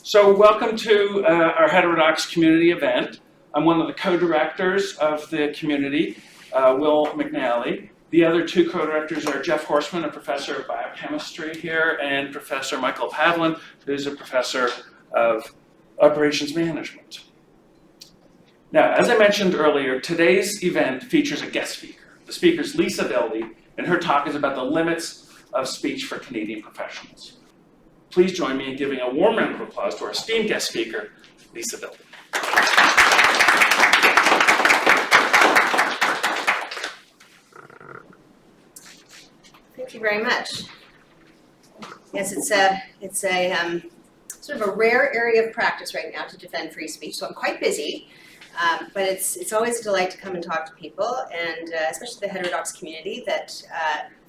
So welcome to our Heterodox Community event. I'm one of the co-directors of the community, Will McNally. The other two co-directors are Jeff Horstman, a professor of biochemistry here, and Professor Michael Pavlin, who's a professor of operations management. Now, as I mentioned earlier, today's event features a guest speaker. The speaker is Lisa Bildy, and her talk is about the limits of speech for Canadian professionals. Please join me in giving a warm round of applause to our esteemed guest speaker, Lisa Bildy. Thank you very much. Yes, it's a sort of a rare area of practice right now to defend free speech, so I'm quite busy, but it's always a delight to come and talk to people, and especially the heterodox community. That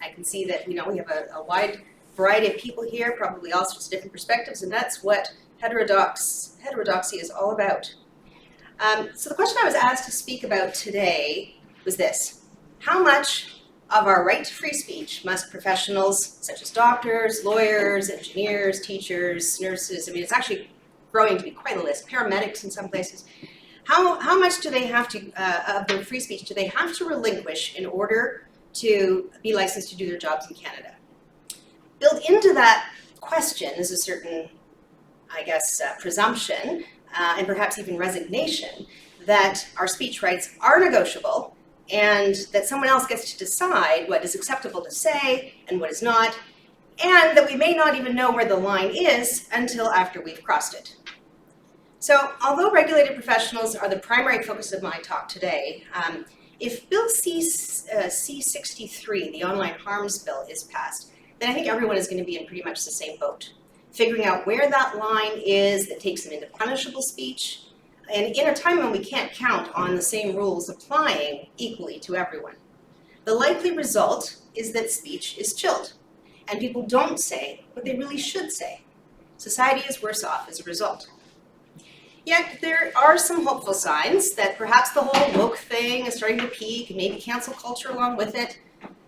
I can see that we have a wide variety of people here, probably all sorts of different perspectives, and that's what heterodoxy is all about. So the question I was asked to speak about today was this: how much of our right to free speech must professionals such as doctors, lawyers, engineers, teachers, nurses, it's actually growing to be quite a list, paramedics in some places, how much do they have to, of their free speech do they have to relinquish in order to be licensed to do their jobs in Canada? Built into that question is a certain, presumption and perhaps even resignation that our speech rights are negotiable and that someone else gets to decide what is acceptable to say and what is not, and that we may not even know where the line is until after we've crossed it. So although regulated professionals are the primary focus of my talk today, if Bill C-63, the online harms bill, is passed, then I think everyone is going to be in pretty much the same boat, figuring out where that line is that takes them into punishable speech, and in a time when we can't count on the same rules applying equally to everyone. The likely result is that speech is chilled, and people don't say what they really should say. Society is worse off as a result. Yet there are some hopeful signs that perhaps the whole woke thing is starting to peak, and maybe cancel culture along with it.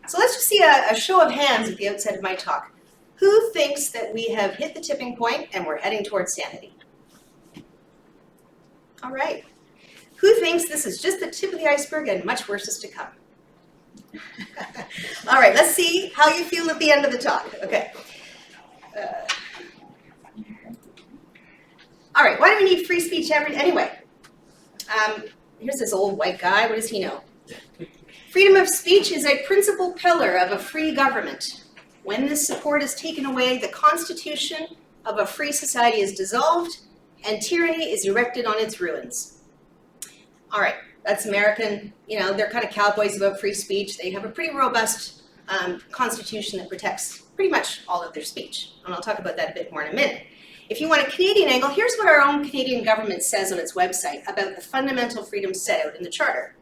So let's just see a show of hands at the outset of my talk. Who thinks that we have hit the tipping point and we're heading towards sanity? All right. Who thinks this is just the tip of the iceberg and much worse is to come? All right, let's see how you feel at the end of the talk. Okay. All right, why do we need free speech anyway? Here's this old white guy. What does he know? Freedom of speech is a principal pillar of a free government. When this support is taken away, the constitution of a free society is dissolved and tyranny is erected on its ruins. All right, that's American. They're kind of cowboys about free speech. They have a pretty robust constitution that protects pretty much all of their speech. And I'll talk about that a bit more in a minute. If you want a Canadian angle, here's what our own Canadian government says on its website about the fundamental freedoms set out in the Charter.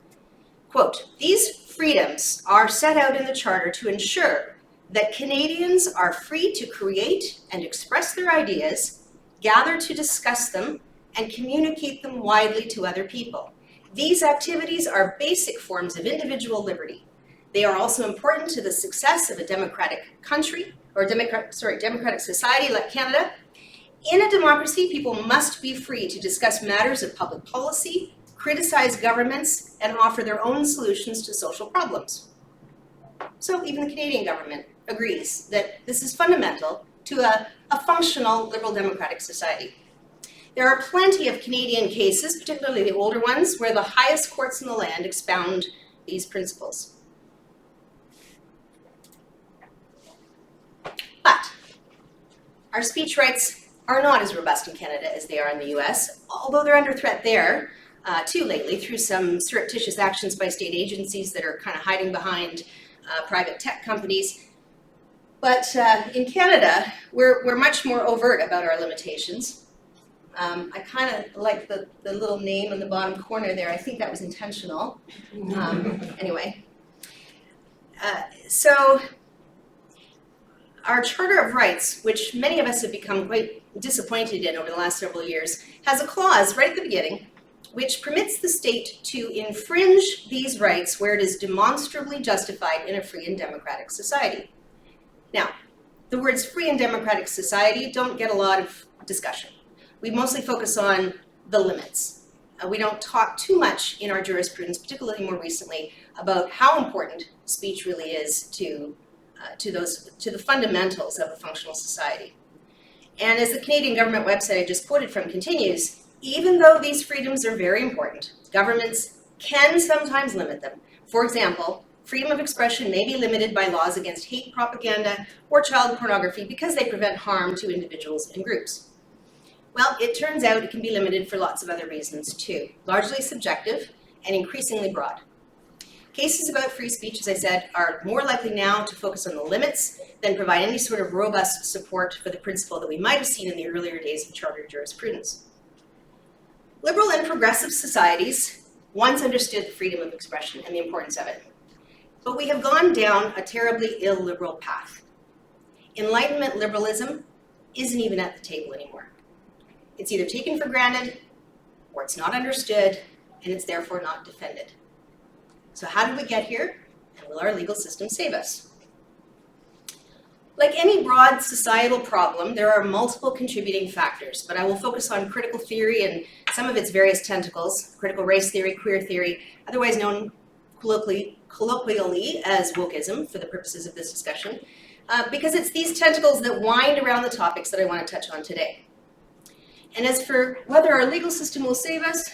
Quote, "These freedoms are set out in the Charter to ensure that Canadians are free to create and express their ideas, gather to discuss them, and communicate them widely to other people. These activities are basic forms of individual liberty. They are also important to the success of a democratic country, or democratic society like Canada. In a democracy, people must be free to discuss matters of public policy, criticize governments, and offer their own solutions to social problems." So even the Canadian government agrees that this is fundamental to a functional liberal democratic society. There are plenty of Canadian cases, particularly the older ones, where the highest courts in the land expound these principles. But our speech rights are not as robust in Canada as they are in the US, although they're under threat there too lately through some surreptitious actions by state agencies that are kind of hiding behind private tech companies. But in Canada, we're much more overt about our limitations. I kind of like the little name in the bottom corner there. I think that was intentional. Anyway. So our Charter of Rights, which many of us have become quite disappointed in over the last several years, has a clause right at the beginning which permits the state to infringe these rights where it is demonstrably justified in a free and democratic society. Now, the words free and democratic society don't get a lot of discussion. we mostly focus on the limits. We don't talk too much in our jurisprudence, particularly more recently, about how important speech really is to the fundamentals of a functional society. And as the Canadian government website I just quoted from continues, even though these freedoms are very important, governments can sometimes limit them. For example, freedom of expression may be limited by laws against hate propaganda or child pornography because they prevent harm to individuals and groups. Well, it turns out it can be limited for lots of other reasons too, largely subjective and increasingly broad. Cases about free speech, as I said, are more likely now to focus on the limits than provide any sort of robust support for the principle that we might have seen in the earlier days of charter jurisprudence. Liberal and progressive societies once understood the freedom of expression and the importance of it. But we have gone down a terribly illiberal path. Enlightenment liberalism isn't even at the table anymore. It's either taken for granted, or it's not understood, and it's therefore not defended. So how did we get here, and will our legal system save us? Like any broad societal problem, there are multiple contributing factors, but I will focus on critical theory and some of its various tentacles, critical race theory, queer theory, otherwise known colloquially as wokeism for the purposes of this discussion, because it's these tentacles that wind around the topics that I want to touch on today. And as for whether our legal system will save us,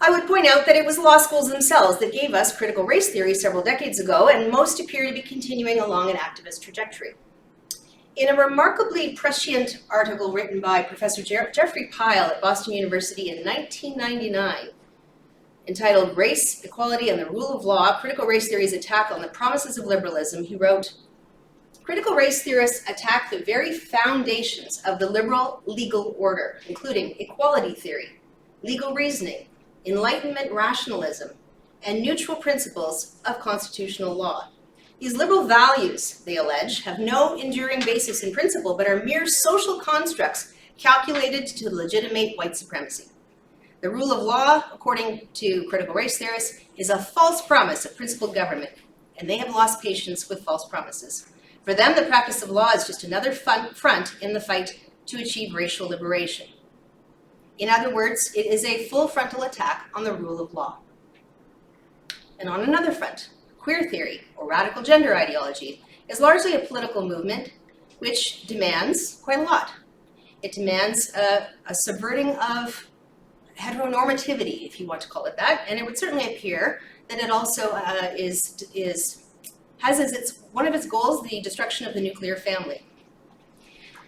I would point out that it was law schools themselves that gave us critical race theory several decades ago, and most appear to be continuing along an activist trajectory. In a remarkably prescient article written by Professor Jeffrey Pyle at Boston University in 1999, entitled Race, Equality, and the Rule of Law, Critical Race Theory's Attack on the Promises of Liberalism, he wrote, "Critical race theorists attack the very foundations of the liberal legal order, including equality theory, legal reasoning, Enlightenment rationalism, and neutral principles of constitutional law. These liberal values, they allege, have no enduring basis in principle, but are mere social constructs calculated to legitimate white supremacy. The rule of law, according to critical race theorists, is a false promise of principled government, and they have lost patience with false promises. For them, the practice of law is just another front in the fight to achieve racial liberation. In other words, it is a full frontal attack on the rule of law." And on another front, queer theory, or radical gender ideology, is largely a political movement which demands quite a lot. It demands a subverting of heteronormativity, if you want to call it that, and it would certainly appear that it also has as one of its goals the destruction of the nuclear family.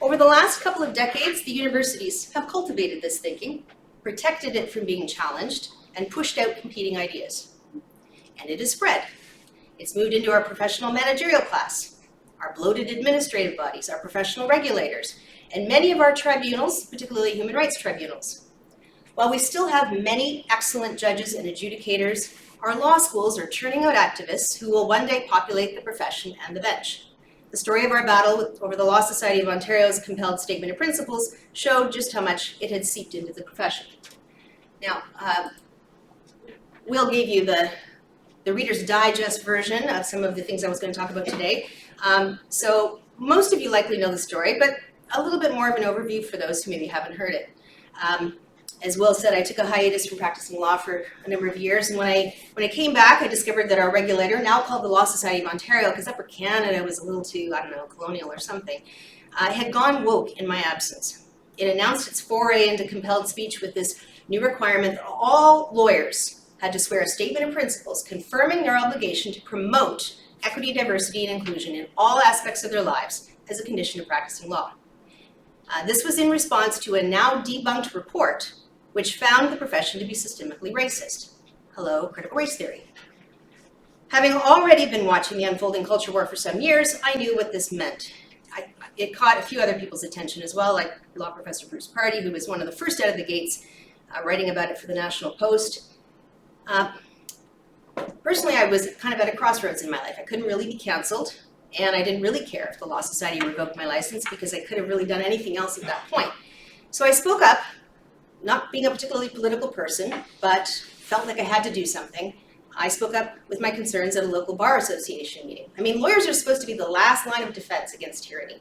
Over the last couple of decades, the universities have cultivated this thinking, protected it from being challenged, and pushed out competing ideas. And it has spread. It's moved into our professional managerial class, our bloated administrative bodies, our professional regulators, and many of our tribunals, particularly human rights tribunals. While we still have many excellent judges and adjudicators, our law schools are churning out activists who will one day populate the profession and the bench. The story of our battle over the Law Society of Ontario's compelled statement of principles showed just how much it had seeped into the profession. Now, Will gave you the Reader's Digest version of some of the things I was going to talk about today. So most of you likely know the story, but a little bit more of an overview for those who maybe haven't heard it. As Will said, I took a hiatus from practicing law for a number of years, and when I came back, I discovered that our regulator, now called the Law Society of Ontario, because Upper Canada was a little too, colonial or something, had gone woke in my absence. It announced its foray into compelled speech with this new requirement that all lawyers had to swear a statement of principles confirming their obligation to promote equity, diversity, and inclusion in all aspects of their lives as a condition of practicing law. This was in response to a now debunked report which found the profession to be systemically racist. Hello, critical race theory. Having already been watching the unfolding culture war for some years, I knew what this meant. It caught a few other people's attention as well, like law professor Bruce Pardy, who was one of the first out of the gates, writing about it for the National Post. Personally, I was kind of at a crossroads in my life. I couldn't really be canceled, and I didn't really care if the Law Society revoked my license because I could have really done anything else at that point. So I spoke up, not being a particularly political person, but felt like I had to do something. I spoke up with my concerns at a local bar association meeting. I mean, lawyers are supposed to be the last line of defense against tyranny.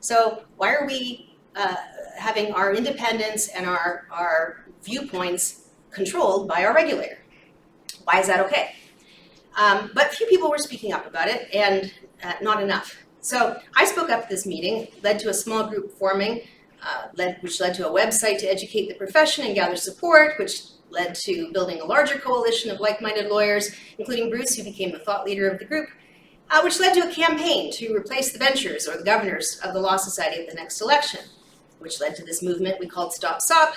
So why are we having our independence and our viewpoints controlled by our regulator? Why is that okay? But few people were speaking up about it, and not enough. So I spoke up at this meeting, led to a small group forming, which led to a website to educate the profession and gather support, which led to building a larger coalition of like-minded lawyers, including Bruce, who became the thought leader of the group, which led to a campaign to replace the benchers or the governors of the Law Society at the next election, which led to this movement we called Stop SOP,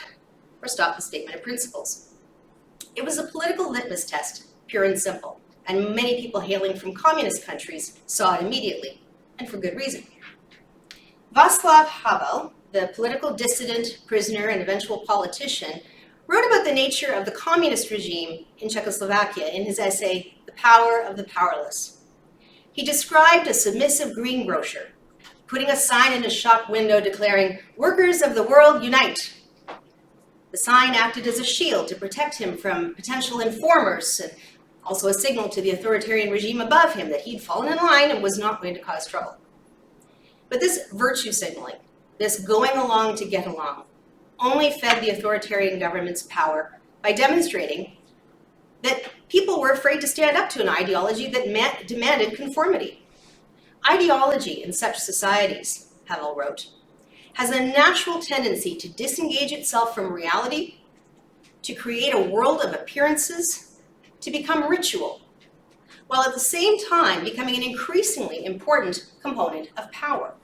or Stop the Statement of Principles. It was a political litmus test, pure and simple, and many people hailing from communist countries saw it immediately, and for good reason. Václav Havel, the political dissident, prisoner, and eventual politician, wrote about the nature of the communist regime in Czechoslovakia in his essay, The Power of the Powerless. He described a submissive greengrocer putting a sign in a shop window declaring, "Workers of the world, unite." The sign acted as a shield to protect him from potential informers and also a signal to the authoritarian regime above him that he'd fallen in line and was not going to cause trouble. But this virtue signaling, this going along to get along, only fed the authoritarian government's power by demonstrating that people were afraid to stand up to an ideology that demanded conformity. Ideology in such societies, Havel wrote, has a natural tendency to disengage itself from reality, to create a world of appearances, to become ritual, while at the same time becoming an increasingly important component of power.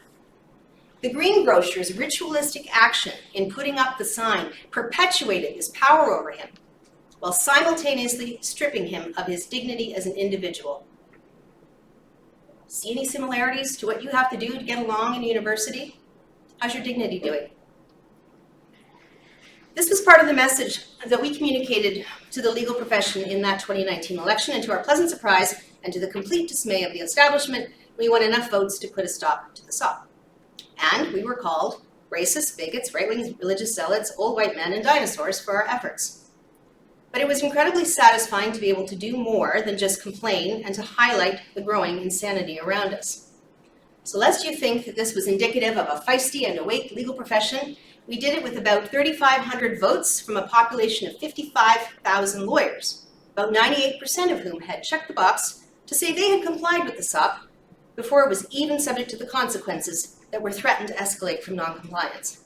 The greengrocer's ritualistic action in putting up the sign perpetuated his power over him, while simultaneously stripping him of his dignity as an individual. See any similarities to what you have to do to get along in university? How's your dignity doing? This was part of the message that we communicated to the legal profession in that 2019 election, and to our pleasant surprise and to the complete dismay of the establishment, we won enough votes to put a stop to the SOP. And we were called racist, bigots, right-wing religious zealots, old white men, and dinosaurs for our efforts. But it was incredibly satisfying to be able to do more than just complain and to highlight the growing insanity around us. So lest you think that this was indicative of a feisty and awake legal profession, we did it with about 3,500 votes from a population of 55,000 lawyers, about 98% of whom had checked the box to say they had complied with the SOP before it was even subject to the consequences that were threatened to escalate from noncompliance.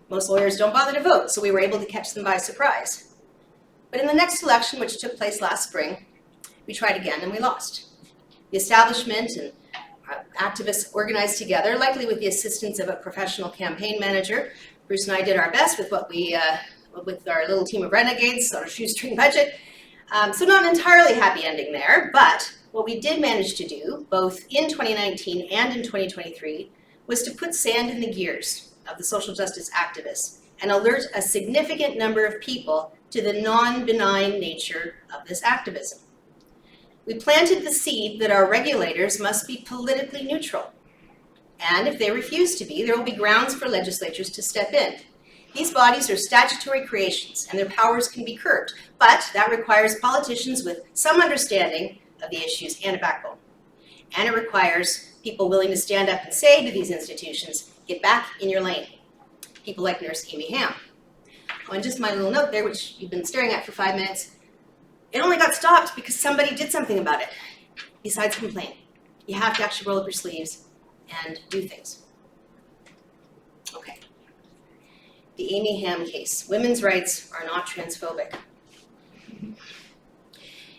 Most lawyers don't bother to vote, so we were able to catch them by surprise. But in the next election, which took place last spring, we tried again and we lost. The establishment and activists organized together, likely with the assistance of a professional campaign manager. Bruce and I did our best with with our little team of renegades on a shoestring budget. So not an entirely happy ending there, but what we did manage to do, both in 2019 and in 2023, was to put sand in the gears of the social justice activists and alert a significant number of people to the non-benign nature of this activism. We planted the seed that our regulators must be politically neutral. And if they refuse to be, there will be grounds for legislatures to step in. These bodies are statutory creations and their powers can be curbed, but that requires politicians with some understanding of the issues and a backbone. And it requires people willing to stand up and say to these institutions, get back in your lane. People like Nurse Amy Hamm. Oh, and just my little note there, which you've been staring at for 5 minutes, it only got stopped because somebody did something about it, besides complain. You have to actually roll up your sleeves and do things. Okay. The Amy Hamm case. Women's rights are not transphobic.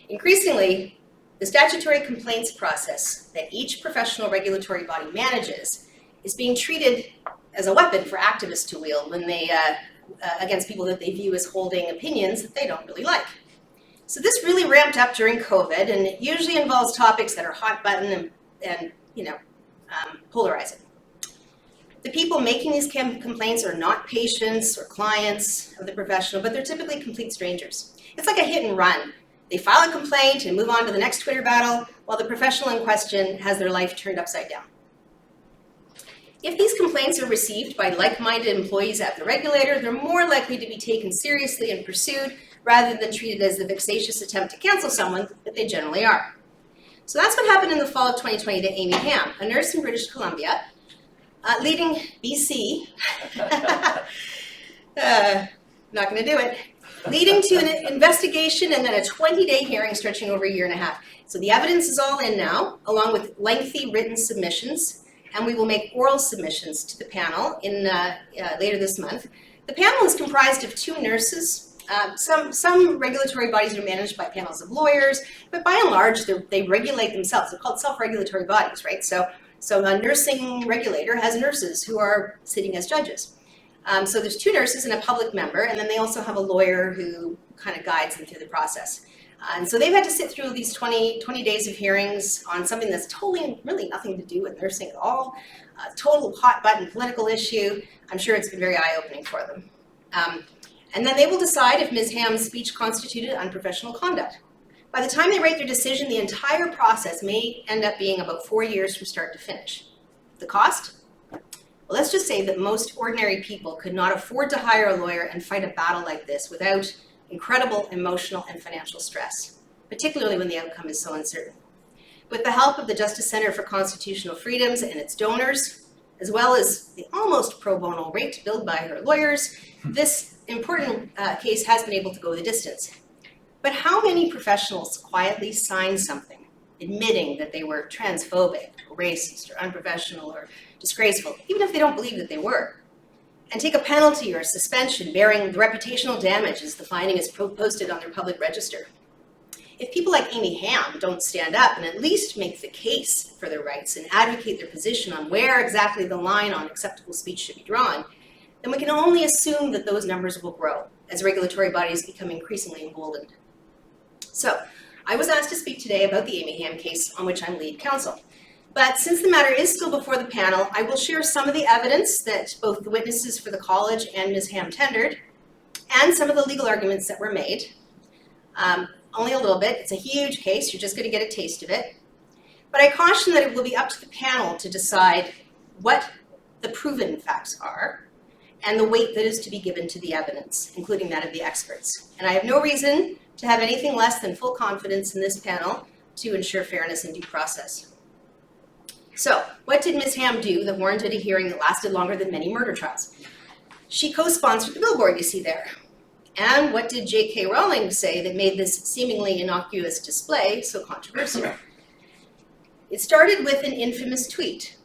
Increasingly, the statutory complaints process that each professional regulatory body manages is being treated as a weapon for activists to wield when they, against people that they view as holding opinions that they don't really like. So this really ramped up during COVID, and it usually involves topics that are hot button and polarizing. The people making these complaints are not patients or clients of the professional, but they're typically complete strangers. It's like a hit and run. They file a complaint and move on to the next Twitter battle, while the professional in question has their life turned upside down. If these complaints are received by like-minded employees at the regulator, they're more likely to be taken seriously and pursued rather than treated as the vexatious attempt to cancel someone that they generally are. So that's what happened in the fall of 2020 to Amy Hamm, a nurse in British Columbia Leading BC, not going to do it, leading to an investigation and then a 20-day hearing stretching over a year and a half. So the evidence is all in now, along with lengthy written submissions, and we will make oral submissions to the panel in later this month. The panel is comprised of 2 nurses. Some regulatory bodies are managed by panels of lawyers, but by and large, they regulate themselves. They're called self-regulatory bodies, right? So a nursing regulator has nurses who are sitting as judges. So there's 2 nurses and a public member, and then they also have a lawyer who kind of guides them through the process. And so they've had to sit through these 20 days of hearings on something that's totally, really nothing to do with nursing at all, a total hot button political issue. I'm sure it's been very eye-opening for them. And then they will decide if Ms. Hamm's speech constituted unprofessional conduct. By the time they write their decision, the entire process may end up being about 4 years from start to finish. The cost? Well, let's just say that most ordinary people could not afford to hire a lawyer and fight a battle like this without incredible emotional and financial stress, particularly when the outcome is so uncertain. With the help of the Justice Center for Constitutional Freedoms and its donors, as well as the almost pro bono rate billed by her lawyers, this important case has been able to go the distance. But how many professionals quietly sign something admitting that they were transphobic, or racist, or unprofessional, or disgraceful, even if they don't believe that they were, and take a penalty or a suspension bearing the reputational damage as the finding is posted on their public register? If people like Amy Hamm don't stand up and at least make the case for their rights and advocate their position on where exactly the line on acceptable speech should be drawn, then we can only assume that those numbers will grow as regulatory bodies become increasingly emboldened. So, I was asked to speak today about the Amy Hamm case on which I'm lead counsel. But since the matter is still before the panel, I will share some of the evidence that both the witnesses for the college and Ms. Hamm tendered, and some of the legal arguments that were made. Only a little bit. It's a huge case. You're just going to get a taste of it. But I caution that it will be up to the panel to decide what the proven facts are and the weight that is to be given to the evidence, including that of the experts. And I have no reason to have anything less than full confidence in this panel to ensure fairness and due process. So, what did Ms. Hamm do that warranted a hearing that lasted longer than many murder trials? She co-sponsored the billboard you see there. And what did J.K. Rowling say that made this seemingly innocuous display so controversial? It started with an infamous tweet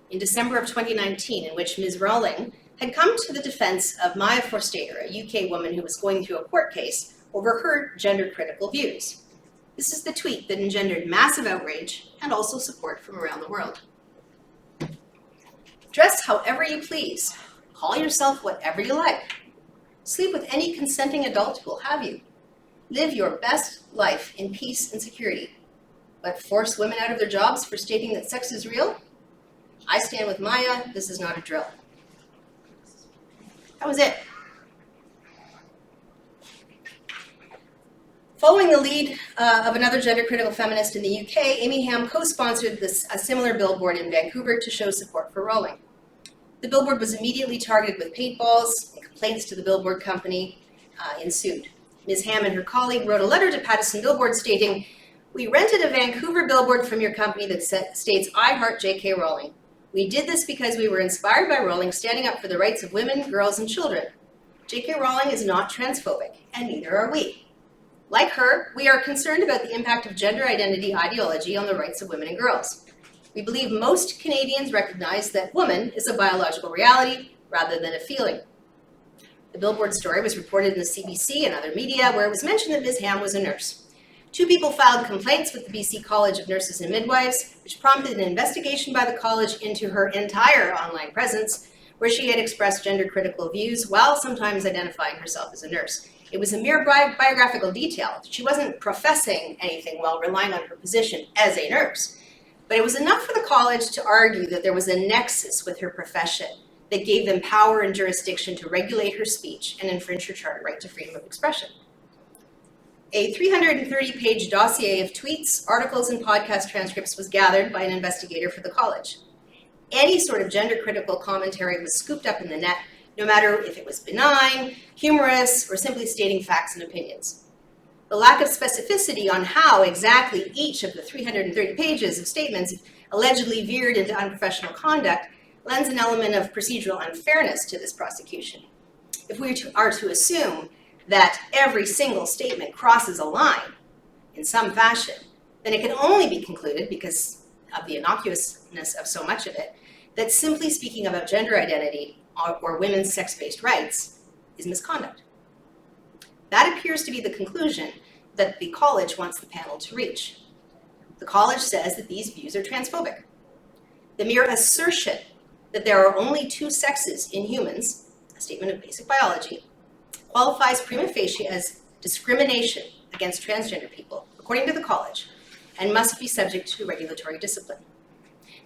in December of 2019 in which Ms. Rowling had come to the defense of Maya Forstater, a UK woman who was going through a court case over her gender-critical views. This is the tweet that engendered massive outrage and also support from around the world. Dress however you please. Call yourself whatever you like. Sleep with any consenting adult who will have you. Live your best life in peace and security. But force women out of their jobs for stating that sex is real? I stand with Maya. This is not a drill. That was it. Following the lead of another gender-critical feminist in the UK, Amy Hamm co-sponsored a similar billboard in Vancouver to show support for Rowling. The billboard was immediately targeted with paintballs, and complaints to the billboard company ensued. Ms. Hamm and her colleague wrote a letter to Peterson Billboard stating, "We rented a Vancouver billboard from your company that states, 'I heart J.K. Rowling.' We did this because we were inspired by Rowling standing up for the rights of women, girls, and children. J.K. Rowling is not transphobic, and neither are we. Like her, we are concerned about the impact of gender identity ideology on the rights of women and girls. We believe most Canadians recognize that woman is a biological reality rather than a feeling." The billboard story was reported in the CBC and other media, where it was mentioned that Ms. Hamm was a nurse. 2 people filed complaints with the BC College of Nurses and Midwives, which prompted an investigation by the college into her entire online presence, where she had expressed gender-critical views while sometimes identifying herself as a nurse. It was a mere biographical detail. She wasn't professing anything while relying on her position as a nurse. But it was enough for the college to argue that there was a nexus with her profession that gave them power and jurisdiction to regulate her speech and infringe her charter right to freedom of expression. A 330-page dossier of tweets, articles, and podcast transcripts was gathered by an investigator for the college. Any sort of gender-critical commentary was scooped up in the net, no matter if it was benign, humorous, or simply stating facts and opinions. The lack of specificity on how exactly each of the 330 pages of statements allegedly veered into unprofessional conduct lends an element of procedural unfairness to this prosecution. If we are to assume that every single statement crosses a line in some fashion, then it can only be concluded, because of the innocuousness of so much of it, that simply speaking about gender identity or women's sex-based rights is misconduct. That appears to be the conclusion that the college wants the panel to reach. The college says that these views are transphobic. The mere assertion that there are only two sexes in humans, a statement of basic biology, qualifies prima facie as discrimination against transgender people, according to the college, and must be subject to regulatory discipline.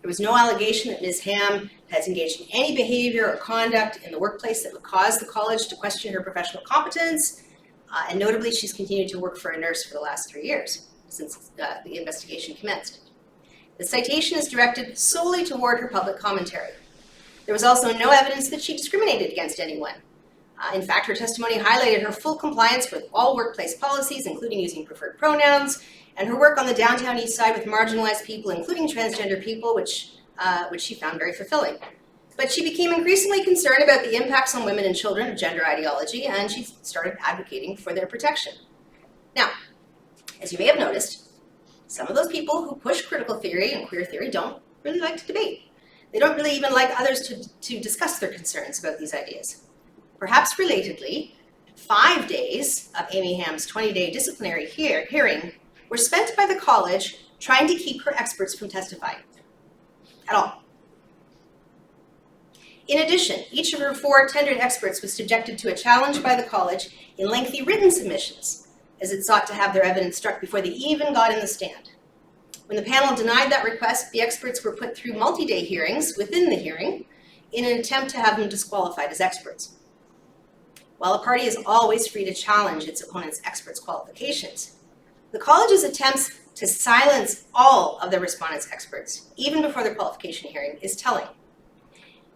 There was no allegation that Ms. Hamm has engaged in any behavior or conduct in the workplace that would cause the college to question her professional competence, and notably, she's continued to work for a nurse for the last 3 years, since the investigation commenced. The citation is directed solely toward her public commentary. There was also no evidence that she discriminated against anyone. In fact, her testimony highlighted her full compliance with all workplace policies, including using preferred pronouns, and her work on the downtown east side with marginalized people, including transgender people, which she found very fulfilling. But she became increasingly concerned about the impacts on women and children of gender ideology, and she started advocating for their protection. Now, as you may have noticed, some of those people who push critical theory and queer theory don't really like to debate. They don't really even like others to discuss their concerns about these ideas. Perhaps relatedly, 5 days of Amy Hamm's 20-day disciplinary hearing were spent by the college trying to keep her experts from testifying at all. In addition, each of her 4 tendered experts was subjected to a challenge by the college in lengthy written submissions, as it sought to have their evidence struck before they even got in the stand. When the panel denied that request, the experts were put through multi-day hearings within the hearing in an attempt to have them disqualified as experts. While a party is always free to challenge its opponent's experts' qualifications, the college's attempts to silence all of the respondents' experts, even before the qualification hearing, is telling.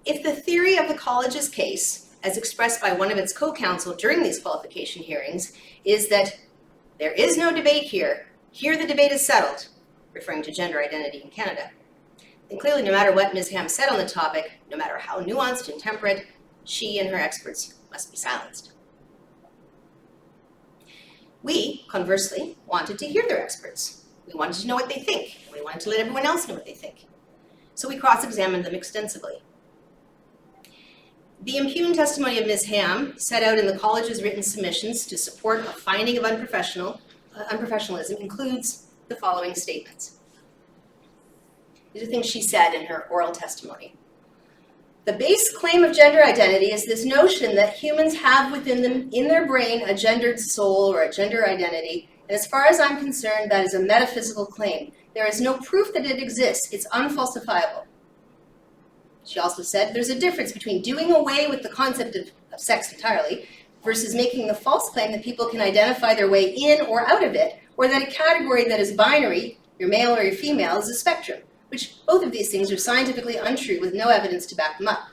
If the theory of the college's case, as expressed by one of its co-counsel during these qualification hearings, is that there is no debate here the debate is settled, referring to gender identity in Canada, then clearly no matter what Ms. Hamm said on the topic, no matter how nuanced and temperate, she and her experts must be silenced. We, conversely, wanted to hear their experts. We wanted to know what they think, and we wanted to let everyone else know what they think. So we cross-examined them extensively. The impugned testimony of Ms. Hamm, set out in the college's written submissions to support a finding of unprofessionalism, includes the following statements. These are things she said in her oral testimony. The base claim of gender identity is this notion that humans have within them, in their brain, a gendered soul or a gender identity, and as far as I'm concerned, that is a metaphysical claim. There is no proof that it exists. It's unfalsifiable. She also said there's a difference between doing away with the concept of sex entirely versus making the false claim that people can identify their way in or out of it, or that a category that is binary, you're male or you're female, is a spectrum, which both of these things are scientifically untrue with no evidence to back them up.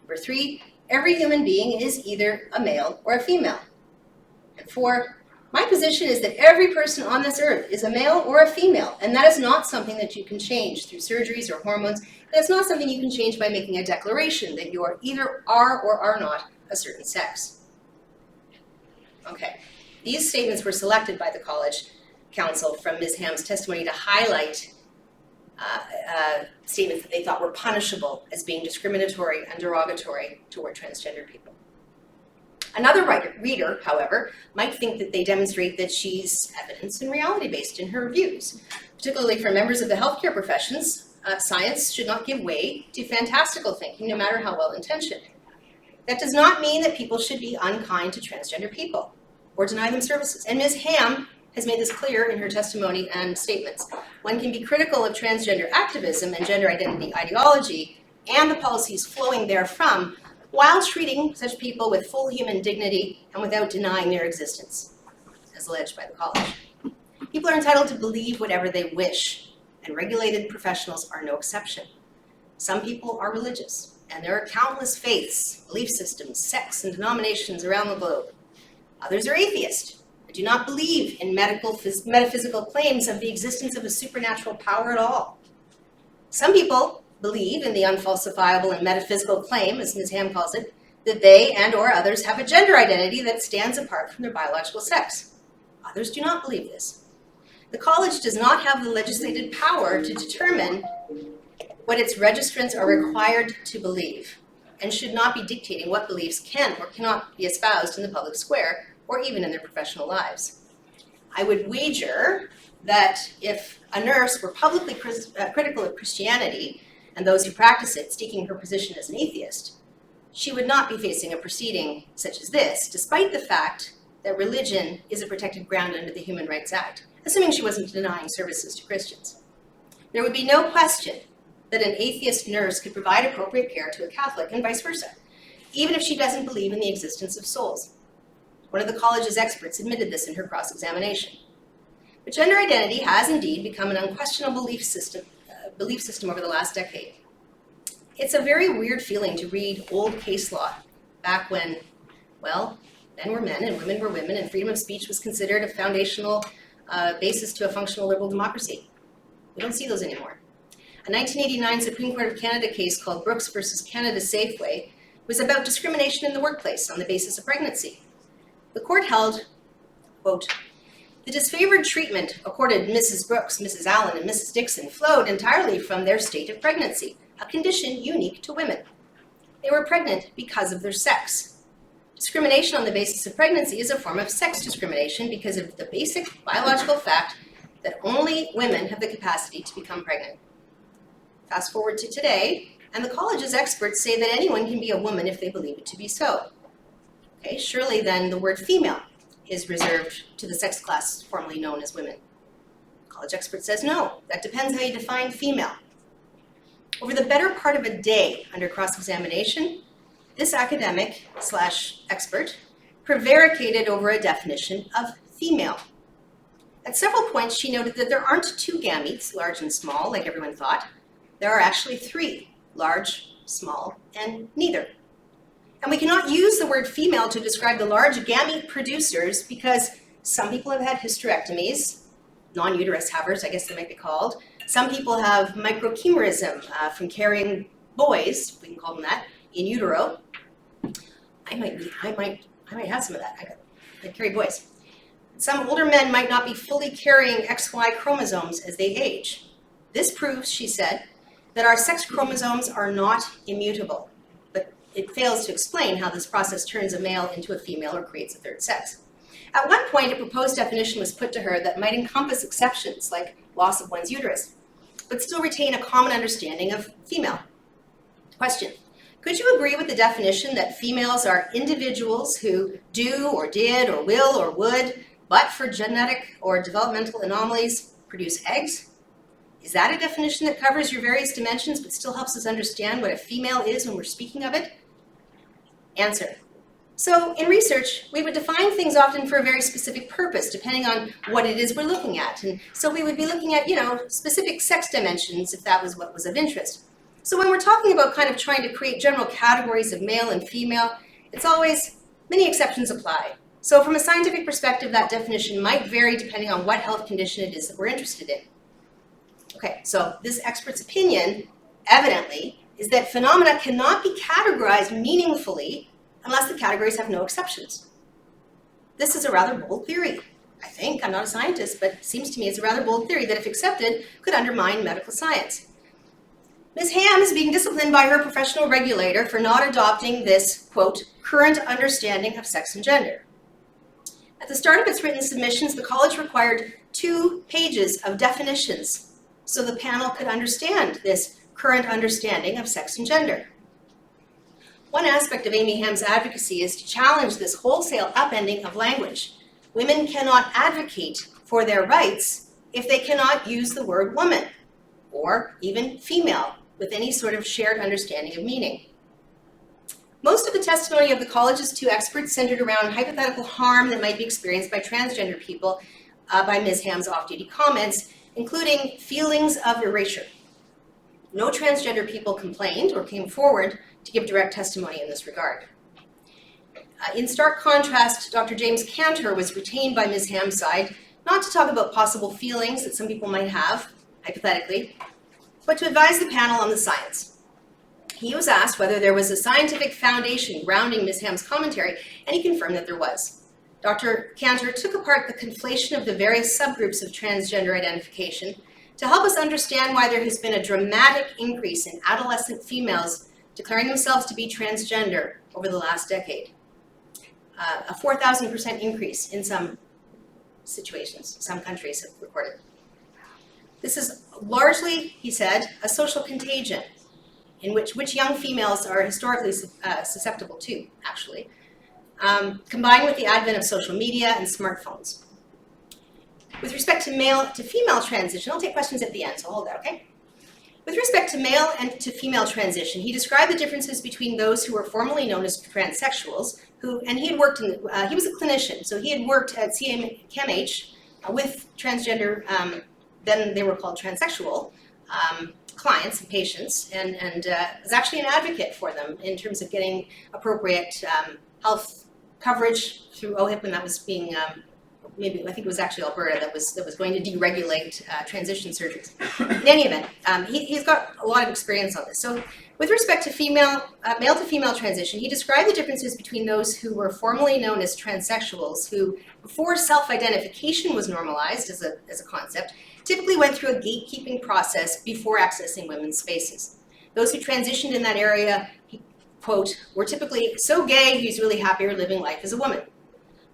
Number 3, every human being is either a male or a female. And 4, my position is that every person on this earth is a male or a female, and that is not something that you can change through surgeries or hormones. That's not something you can change by making a declaration that you are either are or are not a certain sex. Okay, these statements were selected by the college counsel from Ms. Hamm's testimony to highlight statements that they thought were punishable as being discriminatory and derogatory toward transgender people. Another reader, however, might think that they demonstrate that she's evidence and reality-based in her views. Particularly for members of the healthcare professions, science should not give way to fantastical thinking, no matter how well-intentioned. That does not mean that people should be unkind to transgender people or deny them services. And Ms. Hamm has made this clear in her testimony and statements. One can be critical of transgender activism and gender identity ideology and the policies flowing therefrom while treating such people with full human dignity and without denying their existence, as alleged by the college. People are entitled to believe whatever they wish, and regulated professionals are no exception. Some people are religious, and there are countless faiths, belief systems, sects, and denominations around the globe. Others are atheists and do not believe in metaphysical claims of the existence of a supernatural power at all. Some people believe in the unfalsifiable and metaphysical claim, as Ms. Hamm calls it, that they and or others have a gender identity that stands apart from their biological sex. Others do not believe this. The college does not have the legislated power to determine what its registrants are required to believe, and should not be dictating what beliefs can or cannot be espoused in the public square or even in their professional lives. I would wager that if a nurse were publicly critical of Christianity and those who practice it, staking her position as an atheist, she would not be facing a proceeding such as this, despite the fact that religion is a protected ground under the Human Rights Act, assuming she wasn't denying services to Christians. There would be no question that an atheist nurse could provide appropriate care to a Catholic and vice versa, even if she doesn't believe in the existence of souls. One of the college's experts admitted this in her cross-examination. But gender identity has indeed become an unquestionable belief system over the last decade. It's a very weird feeling to read old case law back when, well, men were men and women were women, and freedom of speech was considered a foundational basis to a functional liberal democracy. We don't see those anymore. A 1989 Supreme Court of Canada case called Brooks versus Canada Safeway was about discrimination in the workplace on the basis of pregnancy. The court held, quote, "The disfavored treatment accorded Mrs. Brooks, Mrs. Allen, and Mrs. Dixon flowed entirely from their state of pregnancy, a condition unique to women. They were pregnant because of their sex. Discrimination on the basis of pregnancy is a form of sex discrimination because of the basic biological fact that only women have the capacity to become pregnant." Fast forward to today, and the college's experts say that anyone can be a woman if they believe it to be so. Okay, surely then the word female is reserved to the sex class formerly known as women. College expert says no, that depends how you define female. Over the better part of a day under cross-examination, this academic / expert prevaricated over a definition of female. At several points, she noted that there aren't two gametes, large and small, like everyone thought. There are actually three, large, small, and neither. And we cannot use the word female to describe the large gamete producers because some people have had hysterectomies, non-uterus havers, I guess they might be called. Some people have microchimerism from carrying boys, if we can call them that, in utero. I might have some of that. I carry boys. Some older men might not be fully carrying XY chromosomes as they age. This proves, she said, that our sex chromosomes are not immutable, but it fails to explain how this process turns a male into a female or creates a third sex. At one point, a proposed definition was put to her that might encompass exceptions like loss of one's uterus, but still retain a common understanding of female. Question: could you agree with the definition that females are individuals who do or did or will or would, but for genetic or developmental anomalies, produce eggs? Is that a definition that covers your various dimensions but still helps us understand what a female is when we're speaking of it? Answer: so in research, we would define things often for a very specific purpose, depending on what it is we're looking at. And so we would be looking at, specific sex dimensions if that was what was of interest. So when we're talking about kind of trying to create general categories of male and female, it's always many exceptions apply. So from a scientific perspective, that definition might vary depending on what health condition it is that we're interested in. Okay, so this expert's opinion, evidently, is that phenomena cannot be categorized meaningfully unless the categories have no exceptions. This is a rather bold theory, I think. I'm not a scientist, but it seems to me it's a rather bold theory that, if accepted, could undermine medical science. Ms. Hamm is being disciplined by her professional regulator for not adopting this, quote, current understanding of sex and gender. At the start of its written submissions, the college required 2 pages of definitions so the panel could understand this current understanding of sex and gender. One aspect of Amy Hamm's advocacy is to challenge this wholesale upending of language. Women cannot advocate for their rights if they cannot use the word woman or even female with any sort of shared understanding of meaning. Most of the testimony of the college's 2 experts centered around hypothetical harm that might be experienced by transgender people by Ms. Hamm's off-duty comments, including feelings of erasure. No transgender people complained or came forward to give direct testimony in this regard. In stark contrast, Dr. James Cantor was retained by Ms. Hamm's side not to talk about possible feelings that some people might have, hypothetically, but to advise the panel on the science. He was asked whether there was a scientific foundation grounding Ms. Hamm's commentary, and he confirmed that there was. Dr. Cantor took apart the conflation of the various subgroups of transgender identification to help us understand why there has been a dramatic increase in adolescent females declaring themselves to be transgender over the last decade. A 4,000% increase in some situations, some countries have recorded. This is largely, he said, a social contagion in which young females are historically susceptible to, actually, combined with the advent of social media and smartphones. With respect to male to female transition, I'll take questions at the end, so hold that, okay? With respect to male and to female transition, he described the differences between those who were formerly known as transsexuals, and he had worked in, he was a clinician, so he had worked at CMH with transgender, then they were called transsexual, clients and patients, and was actually an advocate for them in terms of getting appropriate health coverage through OHIP when that was being, maybe, I think it was actually Alberta that was going to deregulate transition surgeries. In any event, he's got a lot of experience on this. So with respect to male to female transition, he described the differences between those who were formerly known as transsexuals, who before self-identification was normalized as a concept, typically went through a gatekeeping process before accessing women's spaces. Those who transitioned in that area, he, quote, were typically so gay he's really happier living life as a woman.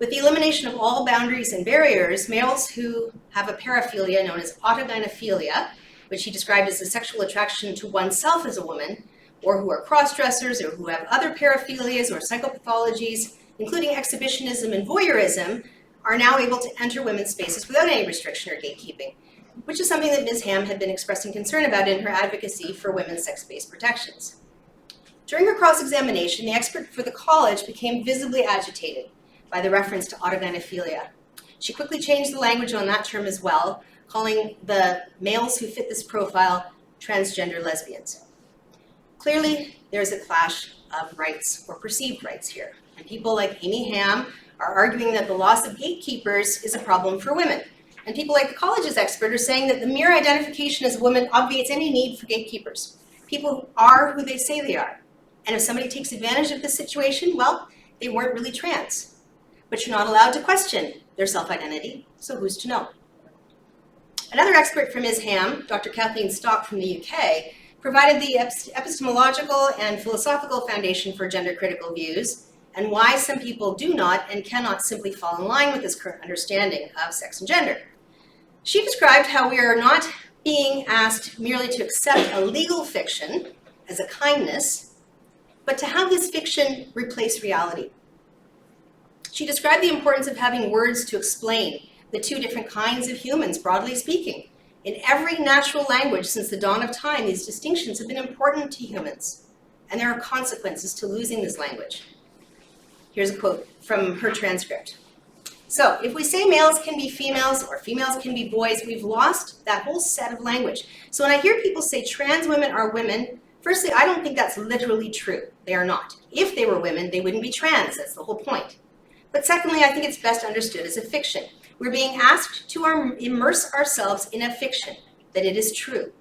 With the elimination of all boundaries and barriers, males who have a paraphilia known as autogynephilia, which he described as a sexual attraction to oneself as a woman, or who are cross-dressers or who have other paraphilias or psychopathologies, including exhibitionism and voyeurism, are now able to enter women's spaces without any restriction or gatekeeping, which is something that Ms. Hamm had been expressing concern about in her advocacy for women's sex-based protections. During her cross-examination, the expert for the college became visibly agitated by the reference to autogynephilia. She quickly changed the language on that term as well, calling the males who fit this profile transgender lesbians. Clearly, there's a clash of rights or perceived rights here, and people like Amy Hamm are arguing that the loss of gatekeepers is a problem for women. And people like the college's expert are saying that the mere identification as a woman obviates any need for gatekeepers. People are who they say they are. And if somebody takes advantage of this situation, well, they weren't really trans. But you're not allowed to question their self-identity, so who's to know? Another expert from Ms. Hamm, Dr. Kathleen Stock from the UK, provided the epistemological and philosophical foundation for gender-critical views and why some people do not and cannot simply fall in line with this current understanding of sex and gender. She described how we are not being asked merely to accept a legal fiction as a kindness, but to have this fiction replace reality. She described the importance of having words to explain the two different kinds of humans, broadly speaking. In every natural language since the dawn of time, these distinctions have been important to humans, and there are consequences to losing this language. Here's a quote from her transcript. So, if we say males can be females or females can be boys, we've lost that whole set of language. So when I hear people say trans women are women, firstly, I don't think that's literally true. They are not. If they were women, they wouldn't be trans. That's the whole point. But secondly, I think it's best understood as a fiction. We're being asked to immerse ourselves in a fiction, that it is true.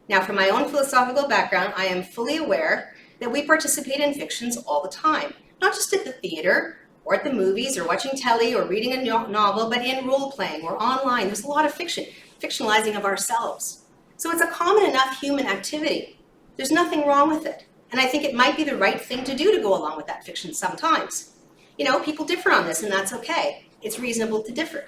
Now, from my own philosophical background, I am fully aware that we participate in fictions all the time, not just at the theater, or at the movies, or watching telly, or reading a novel, but in role-playing or online. There's a lot of fiction, fictionalizing of ourselves. So it's a common enough human activity. There's nothing wrong with it. And I think it might be the right thing to do to go along with that fiction sometimes. You know, people differ on this, and that's okay. It's reasonable to differ.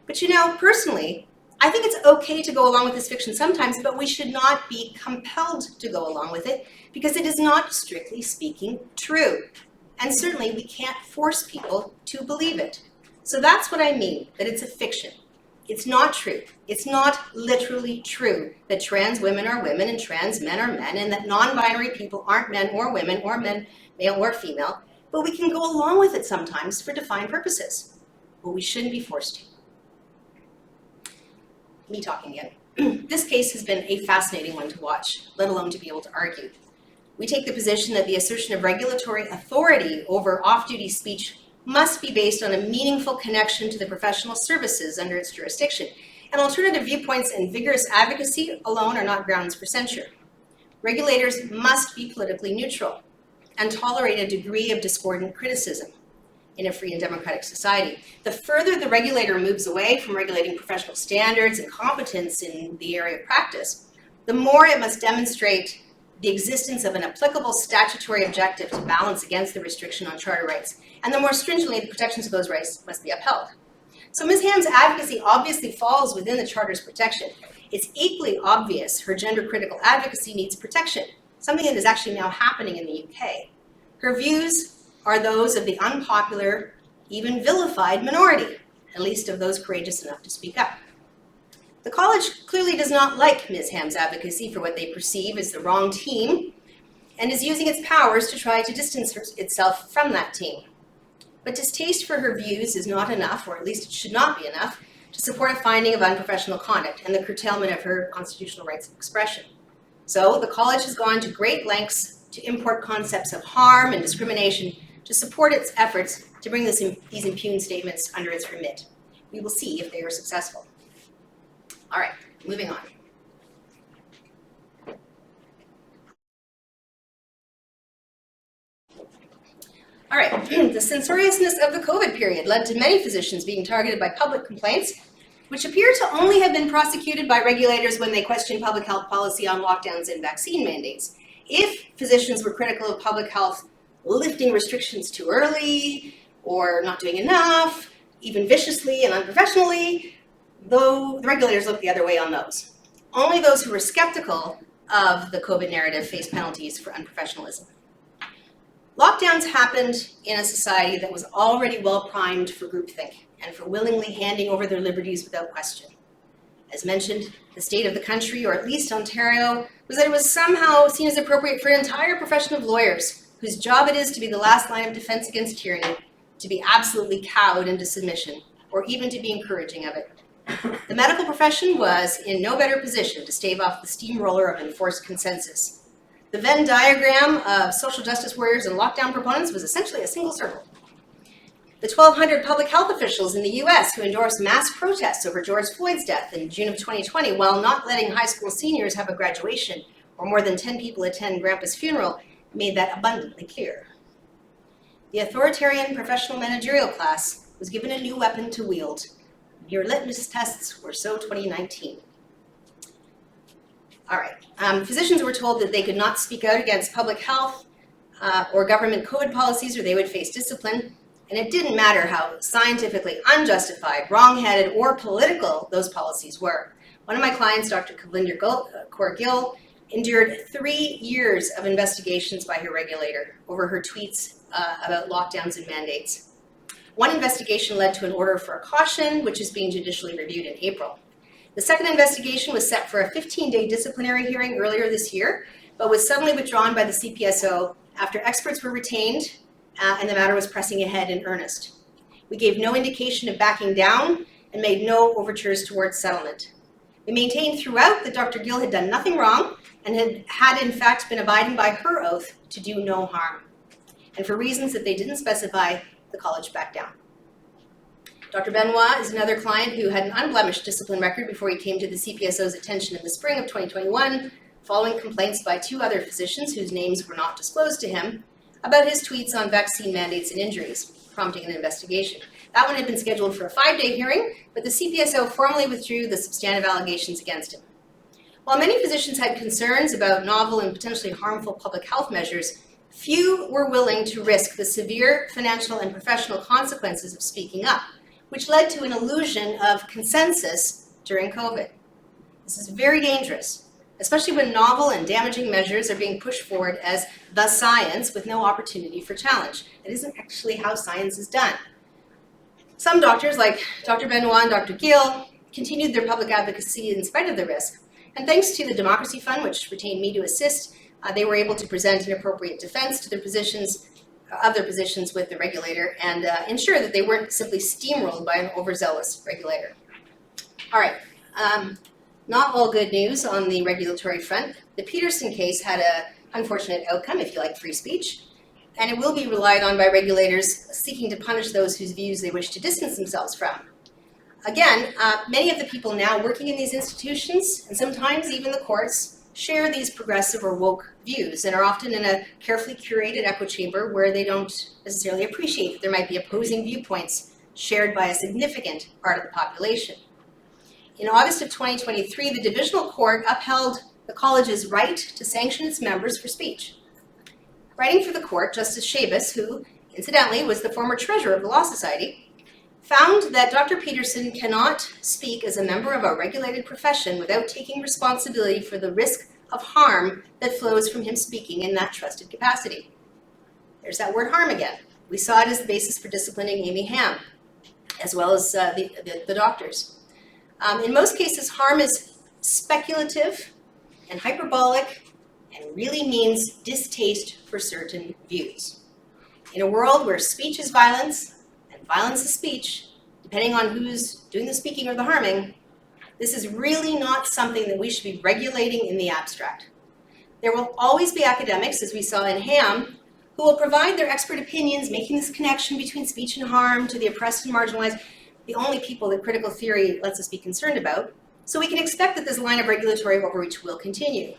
But you know, personally, I think it's okay to go along with this fiction sometimes, but we should not be compelled to go along with it because it is not, strictly speaking, true. And certainly we can't force people to believe it. So that's what I mean, that it's a fiction. It's not true. It's not literally true that trans women are women and trans men are men and that non-binary people aren't men or women, male or female, but we can go along with it sometimes for defined purposes. But we shouldn't be forced to. Me talking again. This case has been a fascinating one to watch, let alone to be able to argue. We take the position that the assertion of regulatory authority over off-duty speech must be based on a meaningful connection to the professional services under its jurisdiction. And alternative viewpoints and vigorous advocacy alone are not grounds for censure. Regulators must be politically neutral and tolerate a degree of discordant criticism in a free and democratic society. The further the regulator moves away from regulating professional standards and competence in the area of practice, the more it must demonstrate the existence of an applicable statutory objective to balance against the restriction on charter rights, and the more stringently the protections of those rights must be upheld. So Ms. Hamm's advocacy obviously falls within the Charter's protection. It's equally obvious her gender-critical advocacy needs protection, something that is actually now happening in the UK. Her views are those of the unpopular, even vilified minority, at least of those courageous enough to speak up. The college clearly does not like Ms. Hamm's advocacy for what they perceive as the wrong team, and is using its powers to try to distance itself from that team. But distaste for her views is not enough, or at least it should not be enough, to support a finding of unprofessional conduct and the curtailment of her constitutional rights of expression. So the college has gone to great lengths to import concepts of harm and discrimination to support its efforts to bring these impugned statements under its remit. We will see if they are successful. All right, moving on. All right, the censoriousness of the COVID period led to many physicians being targeted by public complaints, which appear to only have been prosecuted by regulators when they questioned public health policy on lockdowns and vaccine mandates. If physicians were critical of public health lifting restrictions too early or not doing enough, even viciously and unprofessionally, though the regulators looked the other way on those. Only those who were skeptical of the COVID narrative faced penalties for unprofessionalism. Lockdowns happened in a society that was already well primed for groupthink and for willingly handing over their liberties without question. As mentioned, the state of the country, or at least Ontario, was that it was somehow seen as appropriate for an entire profession of lawyers, whose job it is to be the last line of defense against tyranny, to be absolutely cowed into submission, or even to be encouraging of it. The medical profession was in no better position to stave off the steamroller of enforced consensus. The Venn diagram of social justice warriors and lockdown proponents was essentially a single circle. The 1,200 public health officials in the US who endorsed mass protests over George Floyd's death in June of 2020 while not letting high school seniors have a graduation or more than 10 people attend Grandpa's funeral made that abundantly clear. The authoritarian professional managerial class was given a new weapon to wield. Your litmus tests were so 2019. All right, physicians were told that they could not speak out against public health or government COVID policies or they would face discipline. And it didn't matter how scientifically unjustified, wrong-headed, or political those policies were. One of my clients, Dr. Kavinder Kaur Gill, endured 3 years of investigations by her regulator over her tweets about lockdowns and mandates. One investigation led to an order for a caution, which is being judicially reviewed in April. The second investigation was set for a 15-day disciplinary hearing earlier this year, but was suddenly withdrawn by the CPSO after experts were retained and the matter was pressing ahead in earnest. We gave no indication of backing down and made no overtures towards settlement. We maintained throughout that Dr. Gill had done nothing wrong and had in fact been abiding by her oath to do no harm. And for reasons that they didn't specify, the college backed down. Dr. Benoit is another client who had an unblemished discipline record before he came to the CPSO's attention in the spring of 2021, following complaints by 2 other physicians whose names were not disclosed to him about his tweets on vaccine mandates and injuries, prompting an investigation. That one had been scheduled for a 5-day hearing, but the CPSO formally withdrew the substantive allegations against him. While many physicians had concerns about novel and potentially harmful public health measures, few were willing to risk the severe financial and professional consequences of speaking up, which led to an illusion of consensus during COVID. This is very dangerous, especially when novel and damaging measures are being pushed forward as the science with no opportunity for challenge. It isn't actually how science is done. Some doctors, like Dr. Benoit and Dr. Gill, continued their public advocacy in spite of the risk. And thanks to the Democracy Fund, which retained me to assist, they were able to present an appropriate defense to their positions with the regulator and ensure that they weren't simply steamrolled by an overzealous regulator. All right, not all good news on the regulatory front. The Peterson case had an unfortunate outcome, if you like free speech, and it will be relied on by regulators seeking to punish those whose views they wish to distance themselves from. Again, many of the people now working in these institutions, and sometimes even the courts, share these progressive or woke views and are often in a carefully curated echo chamber where they don't necessarily appreciate that there might be opposing viewpoints shared by a significant part of the population. In August of 2023, the Divisional Court upheld the college's right to sanction its members for speech. Writing for the court, Justice Shabas, who incidentally was the former treasurer of the Law Society, found that Dr. Peterson cannot speak as a member of a regulated profession without taking responsibility for the risk of harm that flows from him speaking in that trusted capacity. There's that word harm again. We saw it as the basis for disciplining Amy Hamm, as well as the doctors. In most cases, harm is speculative and hyperbolic and really means distaste for certain views. In a world where speech is violence, and violence is speech, depending on who's doing the speaking or the harming, this is really not something that we should be regulating in the abstract. There will always be academics, as we saw in Hamm, who will provide their expert opinions, making this connection between speech and harm to the oppressed and marginalized, the only people that critical theory lets us be concerned about. So we can expect that this line of regulatory overreach will continue.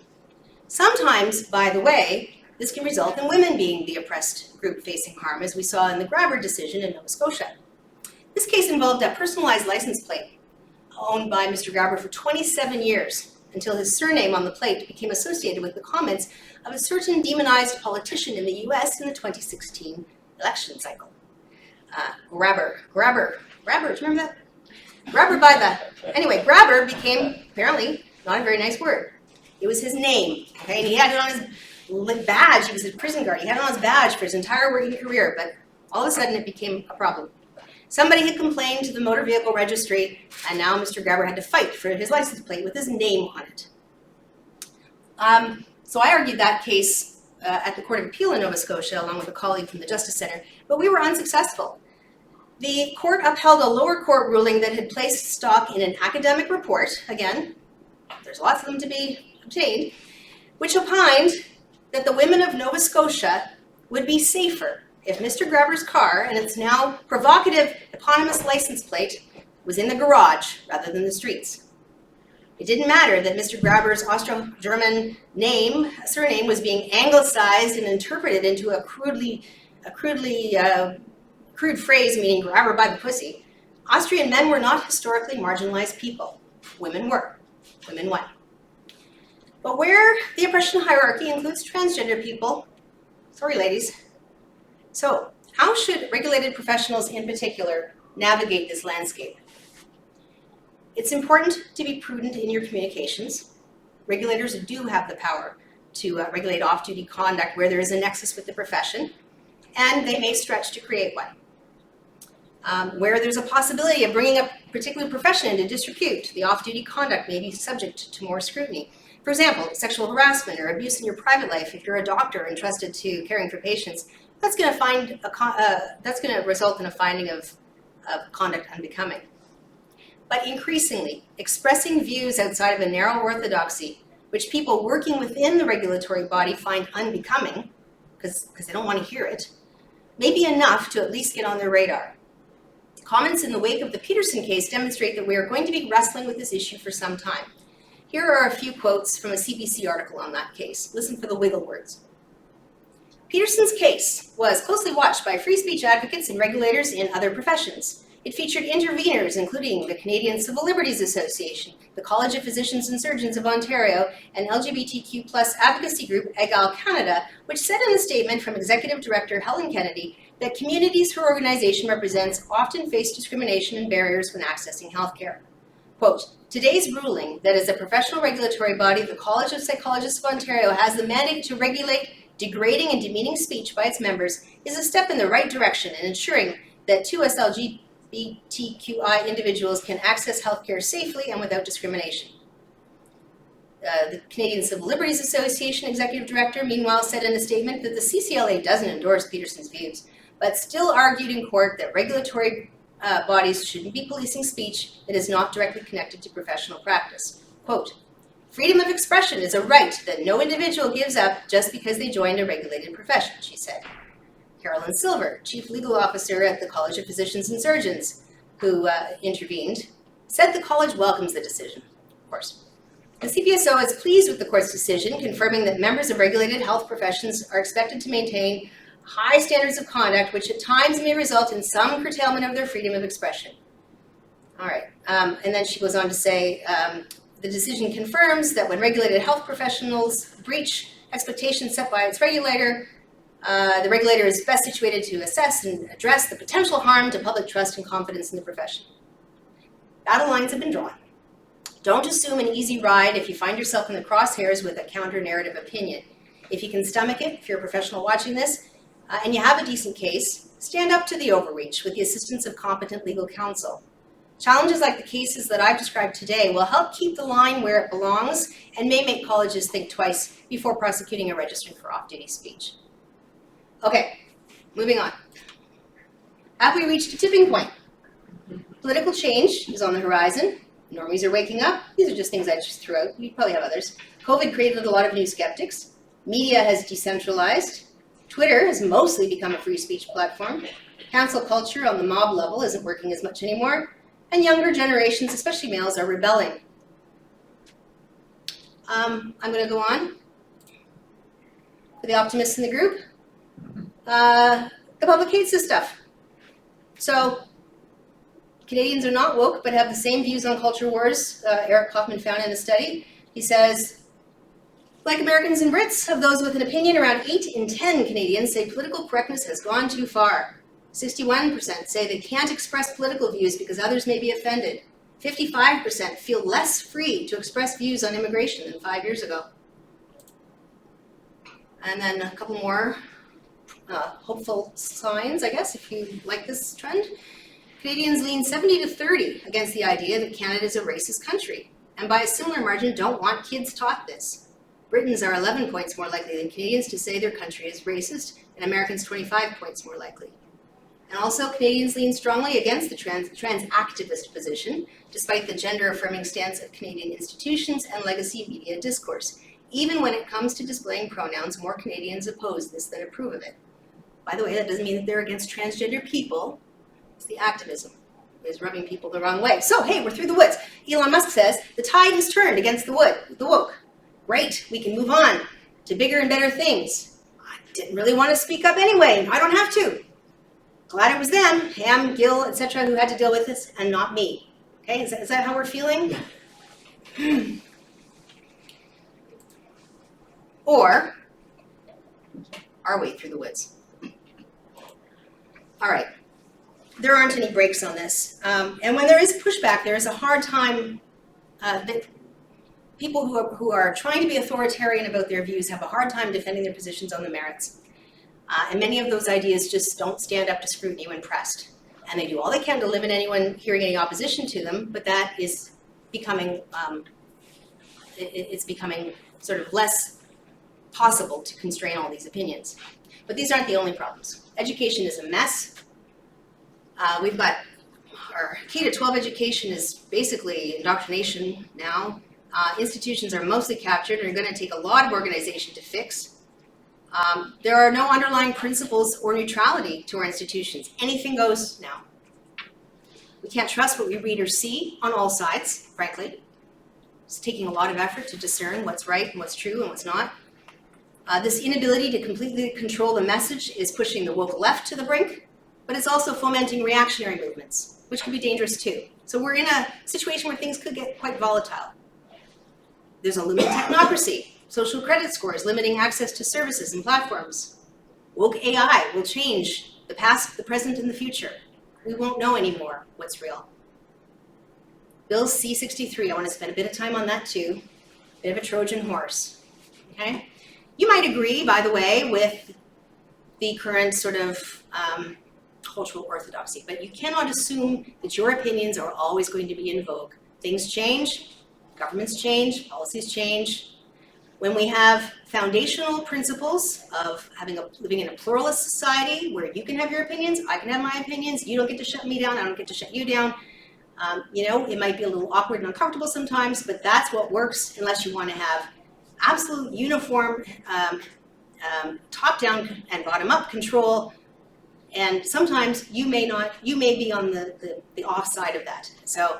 Sometimes, by the way, this can result in women being the oppressed group facing harm, as we saw in the Grabher decision in Nova Scotia. This case involved a personalized license plate owned by Mr. Grabher for 27 years, until his surname on the plate became associated with the comments of a certain demonized politician in the US in the 2016 election cycle. Grabher, do you remember that? Grabher became, apparently, not a very nice word. It was his name, okay, and he had it on his badge. He was a prison guard. He had it on his badge for his entire working career, but all of a sudden it became a problem. Somebody had complained to the motor vehicle registry, and now Mr. Grabher had to fight for his license plate with his name on it. So I argued that case at the Court of Appeal in Nova Scotia, along with a colleague from the Justice Centre, but we were unsuccessful. The court upheld a lower court ruling that had placed stock in an academic report, again, there's lots of them to be obtained, which opined that the women of Nova Scotia would be safer if Mr. Grabher's car and its now provocative eponymous license plate was in the garage rather than the streets. It didn't matter that Mr. Grabher's Austro-German surname was being anglicized and interpreted into a crude phrase meaning grab her by the pussy. Austrian men were not historically marginalized people. Women were. Women won. But where the oppression hierarchy includes transgender people, sorry ladies. So how should regulated professionals in particular navigate this landscape? It's important to be prudent in your communications. Regulators do have the power to regulate off-duty conduct where there is a nexus with the profession, and they may stretch to create one. Where there's a possibility of bringing a particular profession into disrepute, the off-duty conduct may be subject to more scrutiny. For example, sexual harassment or abuse in your private life, if you're a doctor entrusted to caring for patients, that's going to result in a finding of conduct unbecoming. But increasingly, expressing views outside of a narrow orthodoxy, which people working within the regulatory body find unbecoming, because they don't want to hear it, may be enough to at least get on their radar. Comments in the wake of the Peterson case demonstrate that we are going to be wrestling with this issue for some time. Here are a few quotes from a CBC article on that case. Listen for the wiggle words. Peterson's case was closely watched by free speech advocates and regulators in other professions. It featured interveners, including the Canadian Civil Liberties Association, the College of Physicians and Surgeons of Ontario, and LGBTQ+ advocacy group Egal Canada, which said in a statement from Executive Director Helen Kennedy that communities her organization represents often face discrimination and barriers when accessing healthcare. Quote, today's ruling that as a professional regulatory body, the College of Psychologists of Ontario has the mandate to regulate degrading and demeaning speech by its members is a step in the right direction in ensuring that 2S LGBTQI individuals can access healthcare safely and without discrimination. The Canadian Civil Liberties Association Executive Director, meanwhile, said in a statement that the CCLA doesn't endorse Peterson's views, but still argued in court that regulatory bodies shouldn't be policing speech that is not directly connected to professional practice. Quote, freedom of expression is a right that no individual gives up just because they joined a regulated profession, she said. Carolyn Silver, Chief Legal Officer at the College of Physicians and Surgeons, who intervened, said the college welcomes the decision, of course. The CPSO is pleased with the court's decision, confirming that members of regulated health professions are expected to maintain high standards of conduct, which at times may result in some curtailment of their freedom of expression. All right, and then she goes on to say, the decision confirms that when regulated health professionals breach expectations set by its regulator, the regulator is best situated to assess and address the potential harm to public trust and confidence in the profession. Battle lines have been drawn. Don't assume an easy ride if you find yourself in the crosshairs with a counter-narrative opinion. If you can stomach it, if you're a professional watching this, and you have a decent case, stand up to the overreach with the assistance of competent legal counsel. Challenges like the cases that I've described today will help keep the line where it belongs and may make colleges think twice before prosecuting or registering for off-duty speech. Okay, moving on. Have we reached a tipping point? Political change is on the horizon. Normies are waking up. These are just things I just threw out. You probably have others. COVID created a lot of new skeptics. Media has decentralized. Twitter has mostly become a free speech platform. Cancel culture on the mob level isn't working as much anymore. And younger generations, especially males, are rebelling. I'm going to go on. For the optimists in the group, the public hates this stuff. So Canadians are not woke, but have the same views on culture wars Eric Kaufman found in a study. He says, like Americans and Brits, of those with an opinion, around 8 in 10 Canadians say political correctness has gone too far. 61% say they can't express political views because others may be offended. 55% feel less free to express views on immigration than 5 years ago. And then a couple more hopeful signs, I guess, if you like this trend. Canadians lean 70-30 against the idea that Canada is a racist country, and by a similar margin don't want kids taught this. Britons are 11 points more likely than Canadians to say their country is racist, and Americans 25 points more likely. And also, Canadians lean strongly against the trans activist position, despite the gender-affirming stance of Canadian institutions and legacy media discourse. Even when it comes to displaying pronouns, more Canadians oppose this than approve of it. By the way, that doesn't mean that they're against transgender people. It's the activism is rubbing people the wrong way. So, hey, we're through the woods. Elon Musk says, the tide has turned against the woke. Great, we can move on to bigger and better things. I didn't really want to speak up anyway. I don't have to. Glad it was them, Hamm, Gill, etc., who had to deal with this, and not me. Okay, is that how we're feeling? Or our way through the woods. All right. There aren't any breaks on this. And when there is pushback, there is a hard time that people who are trying to be authoritarian about their views have a hard time defending their positions on the merits. And many of those ideas just don't stand up to scrutiny when pressed. And they do all they can to limit anyone hearing any opposition to them, but that is becoming, it's becoming sort of less possible to constrain all these opinions. But these aren't the only problems. Education is a mess. We've got our K-12 education is basically indoctrination now. Institutions are mostly captured and are going to take a lot of organization to fix. There are no underlying principles or neutrality to our institutions. Anything goes now. We can't trust what we read or see on all sides, frankly. It's taking a lot of effort to discern what's right and what's true and what's not. This inability to completely control the message is pushing the woke left to the brink, but it's also fomenting reactionary movements, which can be dangerous too. So we're in a situation where things could get quite volatile. There's a looming technocracy, social credit scores limiting access to services and platforms. Woke AI will change the past, the present, and the future. We won't know anymore what's real. Bill C-63, I want to spend a bit of time on that too. Bit of a Trojan horse, okay? You might agree, by the way, with the current sort of cultural orthodoxy, but you cannot assume that your opinions are always going to be in vogue. Things change, governments change, policies change. When we have foundational principles of living in a pluralist society where you can have your opinions, I can have my opinions, you don't get to shut me down, I don't get to shut you down. It might be a little awkward and uncomfortable sometimes, but that's what works unless you want to have absolute uniform top-down and bottom-up control. And sometimes you may be on the off side of that. So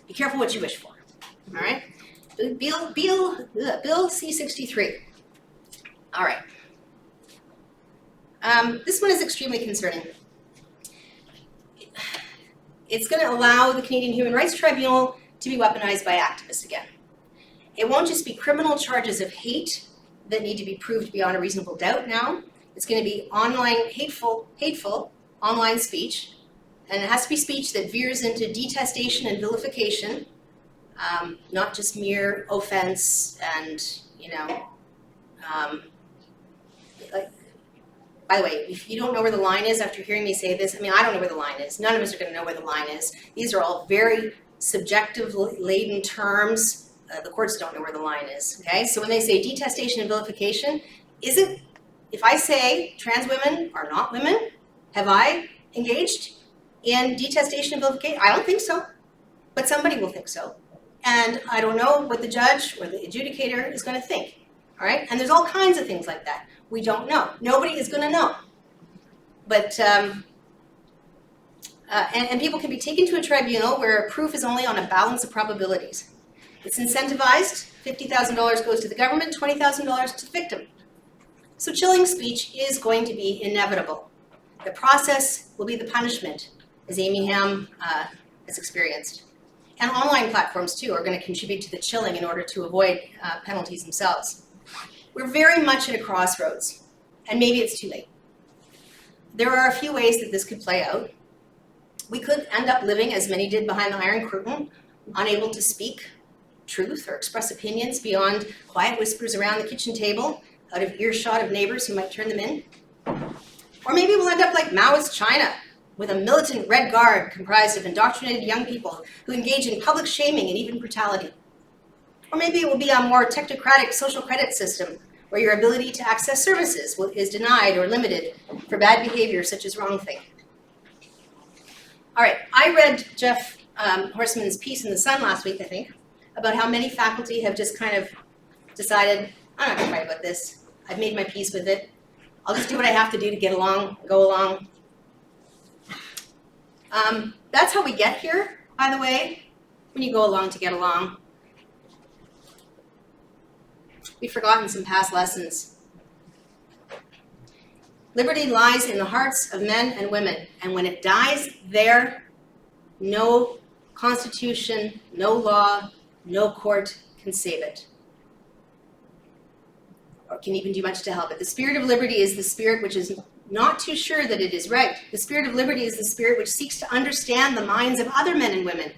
Be careful what you wish for, all right? Bill C-63. All right. This one is extremely concerning. It's going to allow the Canadian Human Rights Tribunal to be weaponized by activists again. It won't just be criminal charges of hate that need to be proved beyond a reasonable doubt now. It's going to be online hateful online speech, and it has to be speech that veers into detestation and vilification, not just mere offense and, like, by the way, if you don't know where the line is after hearing me say this, I mean, I don't know where the line is. None of us are going to know where the line is. These are all very subjectively laden terms. The courts don't know where the line is, okay? So when they say detestation and vilification, is it, if I say trans women are not women, have I engaged in detestation and vilification? I don't think so, but somebody will think so. And I don't know what the judge or the adjudicator is going to think, all right? And there's all kinds of things like that. We don't know. Nobody is going to know. But, and people can be taken to a tribunal where proof is only on a balance of probabilities. It's incentivized. $50,000 goes to the government, $20,000 to the victim. So chilling speech is going to be inevitable. The process will be the punishment, as Amy Hamm has experienced. And online platforms, too, are going to contribute to the chilling in order to avoid penalties themselves. We're very much at a crossroads, and maybe it's too late. There are a few ways that this could play out. We could end up living, as many did behind the Iron Curtain, unable to speak truth or express opinions beyond quiet whispers around the kitchen table, out of earshot of neighbors who might turn them in. Or maybe we'll end up like Maoist China, with a militant Red Guard comprised of indoctrinated young people who engage in public shaming and even brutality. Or maybe it will be a more technocratic social credit system where your ability to access services is denied or limited for bad behavior such as wrongthink. All right, I read Jeff Horstman's piece in The Sun last week, I think, about how many faculty have just kind of decided, I'm not going to fight about this. I've made my peace with it. I'll just do what I have to do to get along, go along. That's how we get here, by the way, when you go along to get along. We've forgotten some past lessons. Liberty lies in the hearts of men and women, and when it dies there, no constitution, no law, no court can save it, or can even do much to help it. The spirit of liberty is the spirit which is not too sure that it is right. The spirit of liberty is the spirit which seeks to understand the minds of other men and women.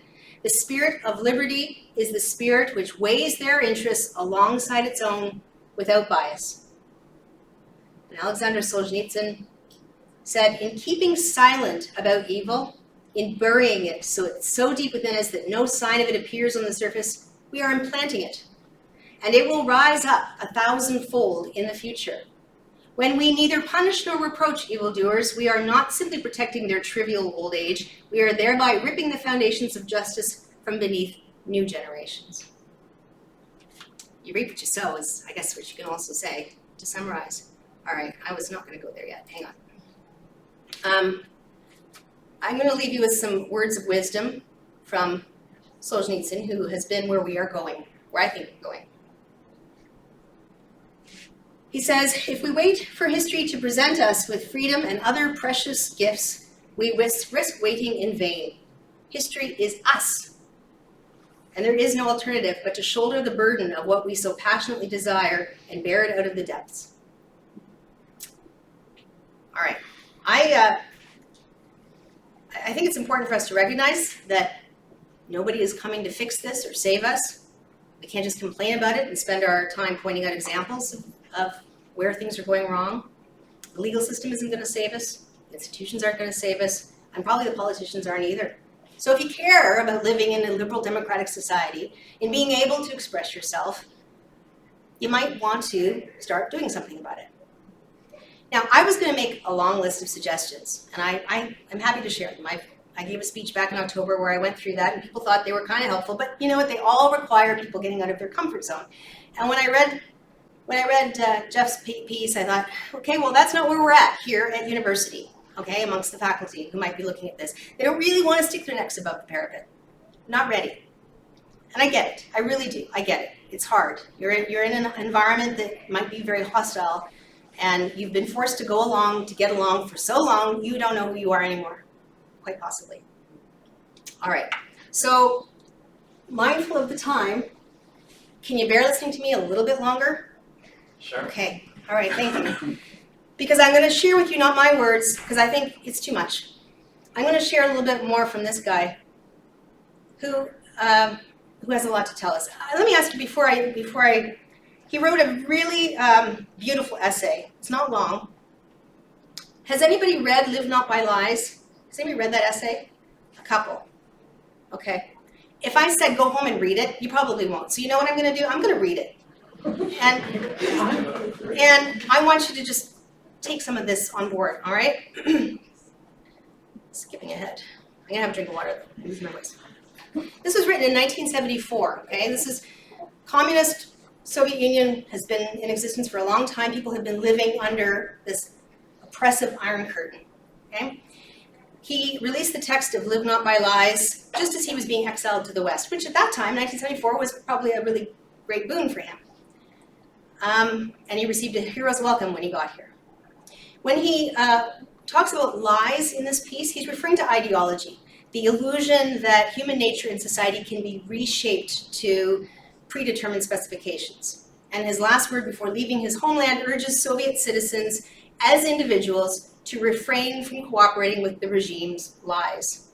The spirit of liberty is the spirit which weighs their interests alongside its own without bias. And Alexander Solzhenitsyn said, in keeping silent about evil, in burying it so it's so deep within us that no sign of it appears on the surface, we are implanting it. And it will rise up 1,000-fold in the future. When we neither punish nor reproach evildoers, we are not simply protecting their trivial old age, we are thereby ripping the foundations of justice from beneath new generations. You reap what you sow is, I guess, what you can also say, to summarize. All right, I was not going to go there yet. Hang on. I'm going to leave you with some words of wisdom from Solzhenitsyn, who has been where we are going, where I think we're going. He says, if we wait for history to present us with freedom and other precious gifts, we risk waiting in vain. History is us. And there is no alternative but to shoulder the burden of what we so passionately desire and bear it out of the depths. All right. I think it's important for us to recognize that nobody is coming to fix this or save us. We can't just complain about it and spend our time pointing out examples of where things are going wrong. The legal system isn't going to save us. Institutions aren't going to save us. And probably the politicians aren't either. So if you care about living in a liberal democratic society and being able to express yourself, you might want to start doing something about it. Now, I was going to make a long list of suggestions, and I'm happy to share them. I gave a speech back in October where I went through that, and people thought they were kind of helpful, but you know what? They all require people getting out of their comfort zone. And when I read Jeff's piece, I thought, okay, well, that's not where we're at here at university, okay, amongst the faculty who might be looking at this. They don't really want to stick their necks above the parapet. Not ready. And I get it, I really do, I get it. It's hard. You're in an environment that might be very hostile, and you've been forced to go along, to get along for so long, you don't know who you are anymore, quite possibly. All right, so mindful of the time, can you bear listening to me a little bit longer? Sure. Okay, all right, thank you. Because I'm going to share with you, not my words, because I think it's too much. I'm going to share a little bit more from this guy who has a lot to tell us. Let me ask you he wrote a really beautiful essay. It's not long. Has anybody read Live Not by Lies? Has anybody read that essay? A couple. Okay. If I said go home and read it, you probably won't. So you know what I'm going to do? I'm going to read it. And I want you to just take some of this on board, all right? Skipping ahead. I'm going to have a drink of water, though. I lose my voice. This was written in 1974, okay? This is communist Soviet Union has been in existence for a long time. People have been living under this oppressive Iron Curtain, okay? He released the text of Live Not by Lies just as he was being exiled to the West, which at that time, 1974, was probably a really great boon for him. And he received a hero's welcome when he got here. When he talks about lies in this piece, he's referring to ideology, the illusion that human nature and society can be reshaped to predetermined specifications. And his last word before leaving his homeland urges Soviet citizens as individuals to refrain from cooperating with the regime's lies.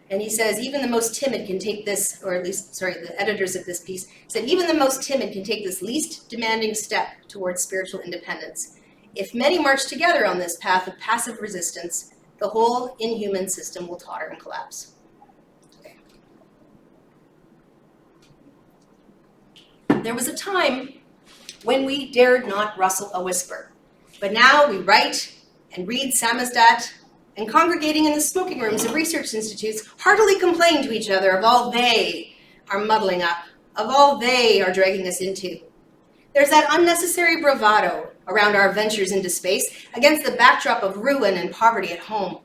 And he says, even the most timid can take this, or at least, sorry, the editors of this piece said, even the most timid can take this least demanding step towards spiritual independence. If many march together on this path of passive resistance, the whole inhuman system will totter and collapse. Okay. There was a time when we dared not rustle a whisper, but now we write and read samizdat, and congregating in the smoking rooms of research institutes heartily complain to each other of all they are muddling up, of all they are dragging us into. There's that unnecessary bravado around our ventures into space against the backdrop of ruin and poverty at home,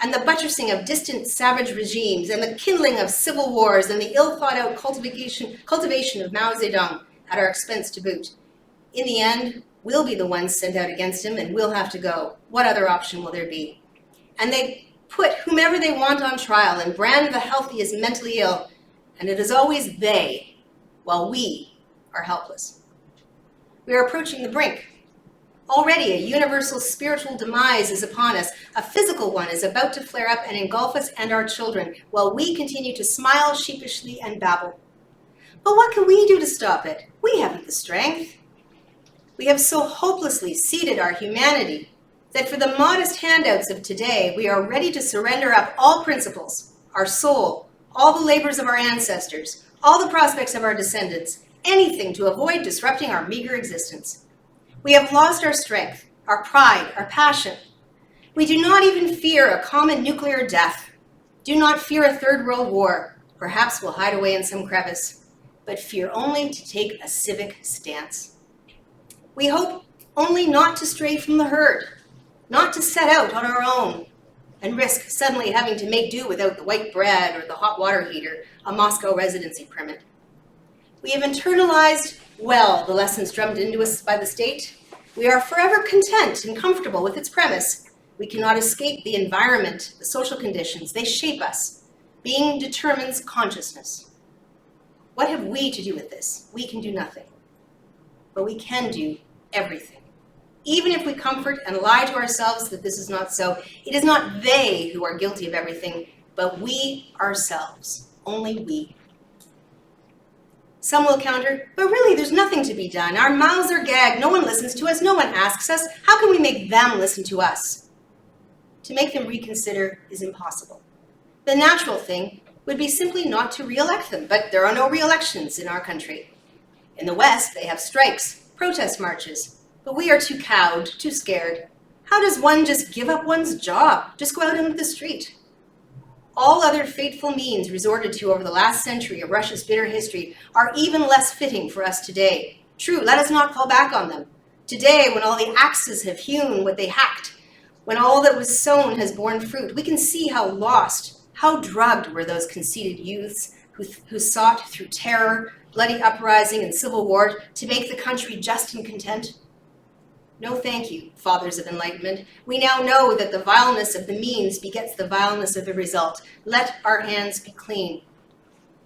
and the buttressing of distant savage regimes, and the kindling of civil wars, and the ill-thought-out cultivation of Mao Zedong at our expense to boot. In the end, we'll be the ones sent out against him, and we'll have to go. What other option will there be? And they put whomever they want on trial and brand the healthy as mentally ill, and it is always they, while we are helpless. We are approaching the brink. Already a universal spiritual demise is upon us. A physical one is about to flare up and engulf us and our children, while we continue to smile sheepishly and babble. But what can we do to stop it? We haven't the strength. We have so hopelessly ceded our humanity that for the modest handouts of today, we are ready to surrender up all principles, our soul, all the labors of our ancestors, all the prospects of our descendants, anything to avoid disrupting our meager existence. We have lost our strength, our pride, our passion. We do not even fear a common nuclear death. Do not fear a third world war. Perhaps we'll hide away in some crevice, but fear only to take a civic stance. We hope only not to stray from the herd, not to set out on our own and risk suddenly having to make do without the white bread or the hot water heater, a Moscow residency permit. We have internalized well the lessons drummed into us by the state. We are forever content and comfortable with its premise. We cannot escape the environment, the social conditions. They shape us. Being determines consciousness. What have we to do with this? We can do nothing. But we can do everything. Even if we comfort and lie to ourselves that this is not so, it is not they who are guilty of everything, but we ourselves, only we. Some will counter, but really there's nothing to be done. Our mouths are gagged, no one listens to us, no one asks us. How can we make them listen to us? To make them reconsider is impossible. The natural thing would be simply not to re-elect them, but there are no re-elections in our country. In the West, they have strikes, protest marches, but we are too cowed, too scared. How does one just give up one's job, just go out into the street? All other fateful means resorted to over the last century of Russia's bitter history are even less fitting for us today. True, let us not fall back on them. Today, when all the axes have hewn what they hacked, when all that was sown has borne fruit, we can see how lost, how drugged were those conceited youths who sought through terror, bloody uprising, and civil war to make the country just and content? No thank you, fathers of enlightenment. We now know that the vileness of the means begets the vileness of the result. Let our hands be clean.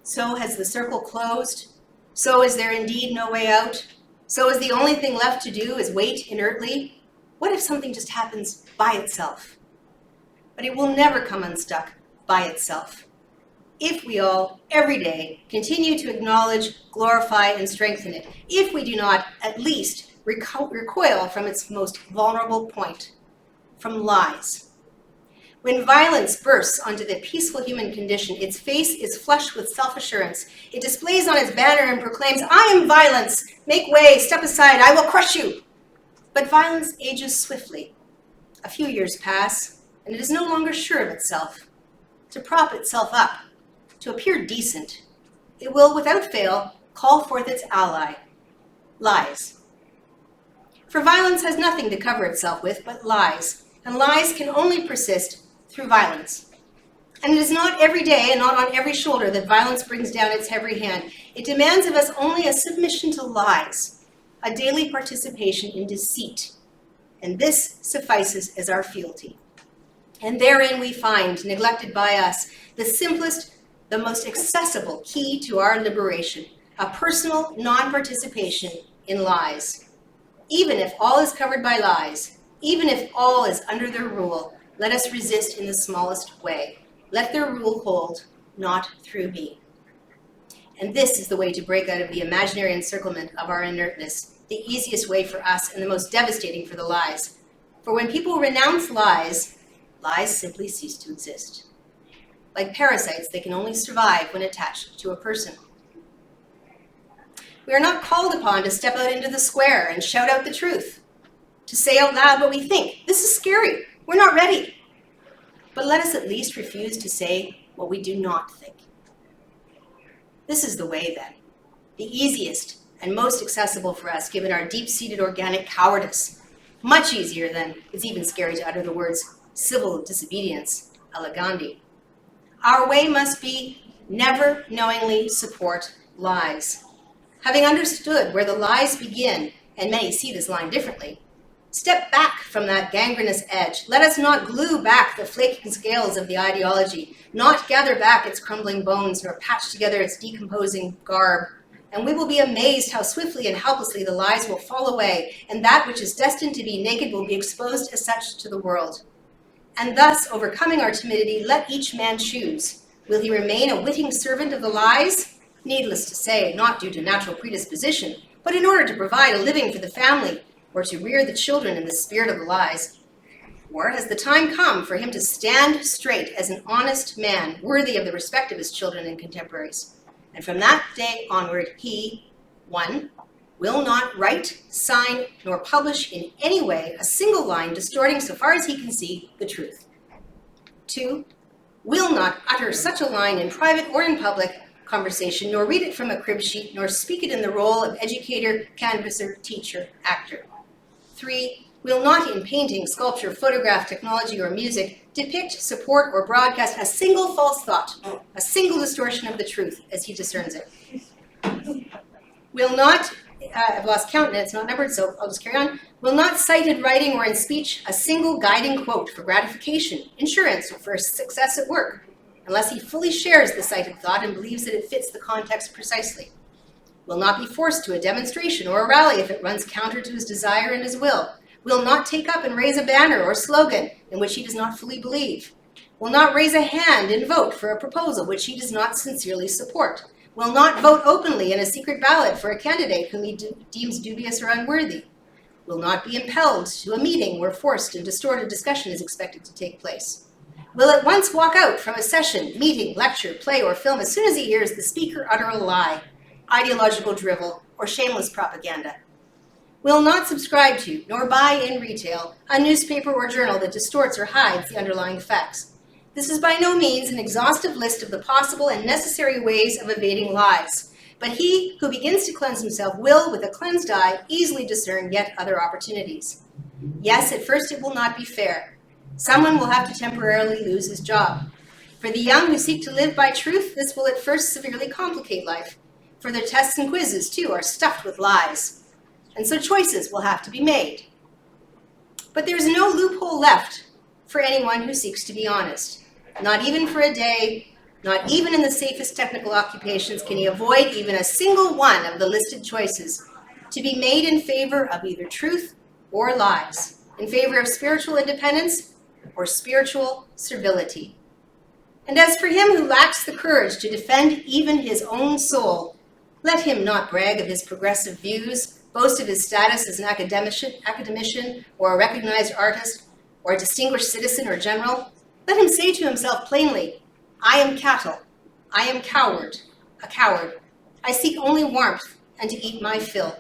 So has the circle closed? So is there indeed no way out? So is the only thing left to do is wait inertly? What if something just happens by itself? But it will never come unstuck by itself. If we all, every day, continue to acknowledge, glorify, and strengthen it, if we do not at least recoil from its most vulnerable point, from lies. When violence bursts onto the peaceful human condition, its face is flushed with self-assurance. It displays on its banner and proclaims, "I am violence! Make way, step aside, I will crush you!" But violence ages swiftly. A few years pass, and it is no longer sure of itself. To prop itself up, to appear decent, it will, without fail, call forth its ally, lies. For violence has nothing to cover itself with but lies, and lies can only persist through violence. And it is not every day and not on every shoulder that violence brings down its heavy hand. It demands of us only a submission to lies, a daily participation in deceit, and this suffices as our fealty. And therein we find, neglected by us, the simplest, the most accessible key to our liberation, a personal non-participation in lies. Even if all is covered by lies, even if all is under their rule, let us resist in the smallest way. Let their rule hold, not through me. And this is the way to break out of the imaginary encirclement of our inertness, the easiest way for us and the most devastating for the lies. For when people renounce lies, lies simply cease to exist. Like parasites, they can only survive when attached to a person. We are not called upon to step out into the square and shout out the truth, to say out loud what we think. This is scary. We're not ready. But let us at least refuse to say what we do not think. This is the way, then, the easiest and most accessible for us, given our deep-seated organic cowardice. Much easier than it's even scary to utter the words civil disobedience, alla Gandhi. Our way must be never knowingly support lies. Having understood where the lies begin, and many see this line differently, step back from that gangrenous edge. Let us not glue back the flaking scales of the ideology, not gather back its crumbling bones, nor patch together its decomposing garb. And we will be amazed how swiftly and helplessly the lies will fall away, and that which is destined to be naked will be exposed as such to the world. And thus, overcoming our timidity, let each man choose. Will he remain a witting servant of the lies? Needless to say, not due to natural predisposition, but in order to provide a living for the family, or to rear the children in the spirit of the lies. Or has the time come for him to stand straight as an honest man, worthy of the respect of his children and contemporaries? And from that day onward, he, 1, will not write, sign, nor publish in any way a single line distorting, so far as he can see, the truth. 2, will not utter such a line in private or in public conversation, nor read it from a crib sheet, nor speak it in the role of educator, canvasser, teacher, actor. 3, will not in painting, sculpture, photograph, technology, or music depict, support, or broadcast a single false thought, a single distortion of the truth as he discerns it. Will not, I've lost count and it's not numbered, so I'll just carry on. Will not cite in writing or in speech a single guiding quote for gratification, insurance, or for success at work, unless he fully shares the cited thought and believes that it fits the context precisely. Will not be forced to a demonstration or a rally if it runs counter to his desire and his will. Will not take up and raise a banner or slogan in which he does not fully believe. Will not raise a hand and vote for a proposal which he does not sincerely support. Will not vote openly in a secret ballot for a candidate whom he deems dubious or unworthy. Will not be impelled to a meeting where forced and distorted discussion is expected to take place. Will at once walk out from a session, meeting, lecture, play, or film as soon as he hears the speaker utter a lie, ideological drivel, or shameless propaganda. Will not subscribe to, nor buy in retail, a newspaper or journal that distorts or hides the underlying facts. This is by no means an exhaustive list of the possible and necessary ways of evading lies, but he who begins to cleanse himself will, with a cleansed eye, easily discern yet other opportunities. Yes, at first it will not be fair. Someone will have to temporarily lose his job. For the young who seek to live by truth, this will at first severely complicate life. For their tests and quizzes, too, are stuffed with lies. And so choices will have to be made. But there's no loophole left for anyone who seeks to be honest. Not even for a day, not even in the safest technical occupations can you avoid even a single one of the listed choices to be made in favor of either truth or lies, in favor of spiritual independence or spiritual servility. And as for him who lacks the courage to defend even his own soul, let him not brag of his progressive views, boast of his status as an academician or a recognized artist or a distinguished citizen or general. Let him say to himself plainly, I am cattle, I am a coward. I seek only warmth and to eat my fill.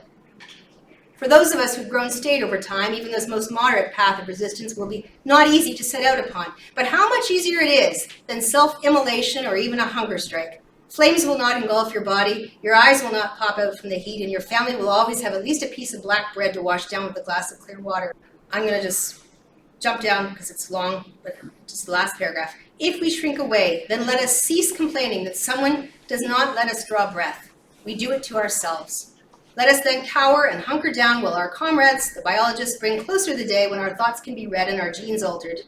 For those of us who've grown staid over time, even this most moderate path of resistance will be not easy to set out upon. But how much easier it is than self-immolation or even a hunger strike. Flames will not engulf your body, your eyes will not pop out from the heat, and your family will always have at least a piece of black bread to wash down with a glass of clear water. I'm going to just jump down because it's long, but just the last paragraph. If we shrink away, then let us cease complaining that someone does not let us draw breath. We do it to ourselves. Let us then cower and hunker down while our comrades, the biologists, bring closer the day when our thoughts can be read and our genes altered.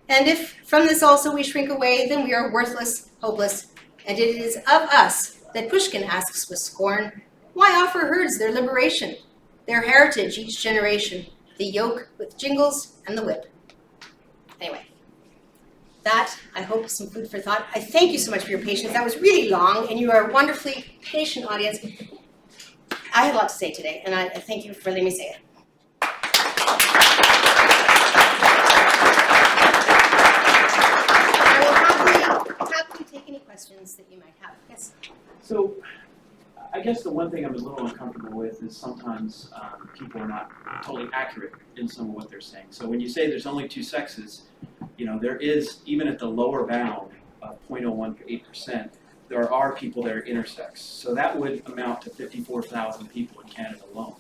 And if from this also we shrink away, then we are worthless, hopeless, and it is of us that Pushkin asks with scorn, why offer herds their liberation, their heritage each generation, the yoke with jingles and the whip. Anyway, that, I hope, some food for thought. I thank you so much for your patience. That was really long, and you are a wonderfully patient audience. I had a lot to say today, and I thank you for letting me say it. I will happily take any questions that you might have. Yes? So, I guess the one thing I'm a little uncomfortable with is sometimes people are not totally accurate in some of what they're saying. So when you say there's only two sexes, you know, there is, even at the lower bound of 0.018%, there are people that are intersex. So that would amount to 54,000 people in Canada alone.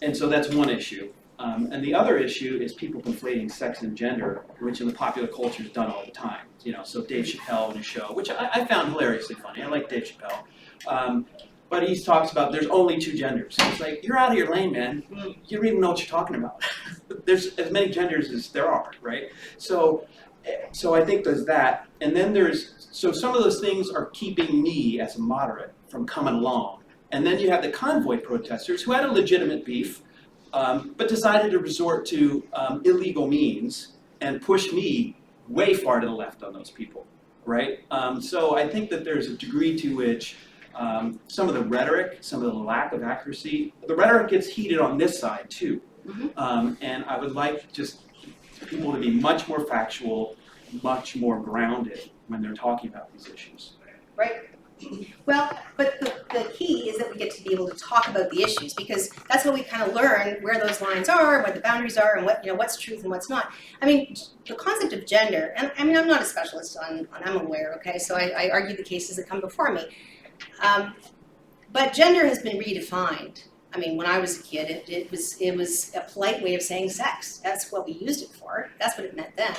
And so that's one issue. And the other issue is people conflating sex and gender, which in the popular culture is done all the time. You know, so Dave Chappelle in a show, which I found hilariously funny. I like Dave Chappelle. But he talks about there's only two genders. It's like, you're out of your lane, man. You don't even know what you're talking about. There's as many genders as there are, right? So I think there's that. And then so some of those things are keeping me as a moderate from coming along. And then you have the convoy protesters who had a legitimate beef, but decided to resort to illegal means and push me way far to the left on those people, right? So I think that there's a degree to which some of the rhetoric, some of the lack of accuracy, the rhetoric gets heated on this side too. And I would like just people to be much more factual, much more grounded when they're talking about these issues. Right. Well, but the key is that we get to be able to talk about the issues, because that's how we kind of learn where those lines are, what the boundaries are, and what, you know, what's truth and what's not. I mean, the concept of gender, and I mean, I'm not a specialist on I'm aware, okay, so I argue the cases that come before me. But gender has been redefined. I mean, when I was a kid, it was a polite way of saying sex. That's what we used it for. That's what it meant then.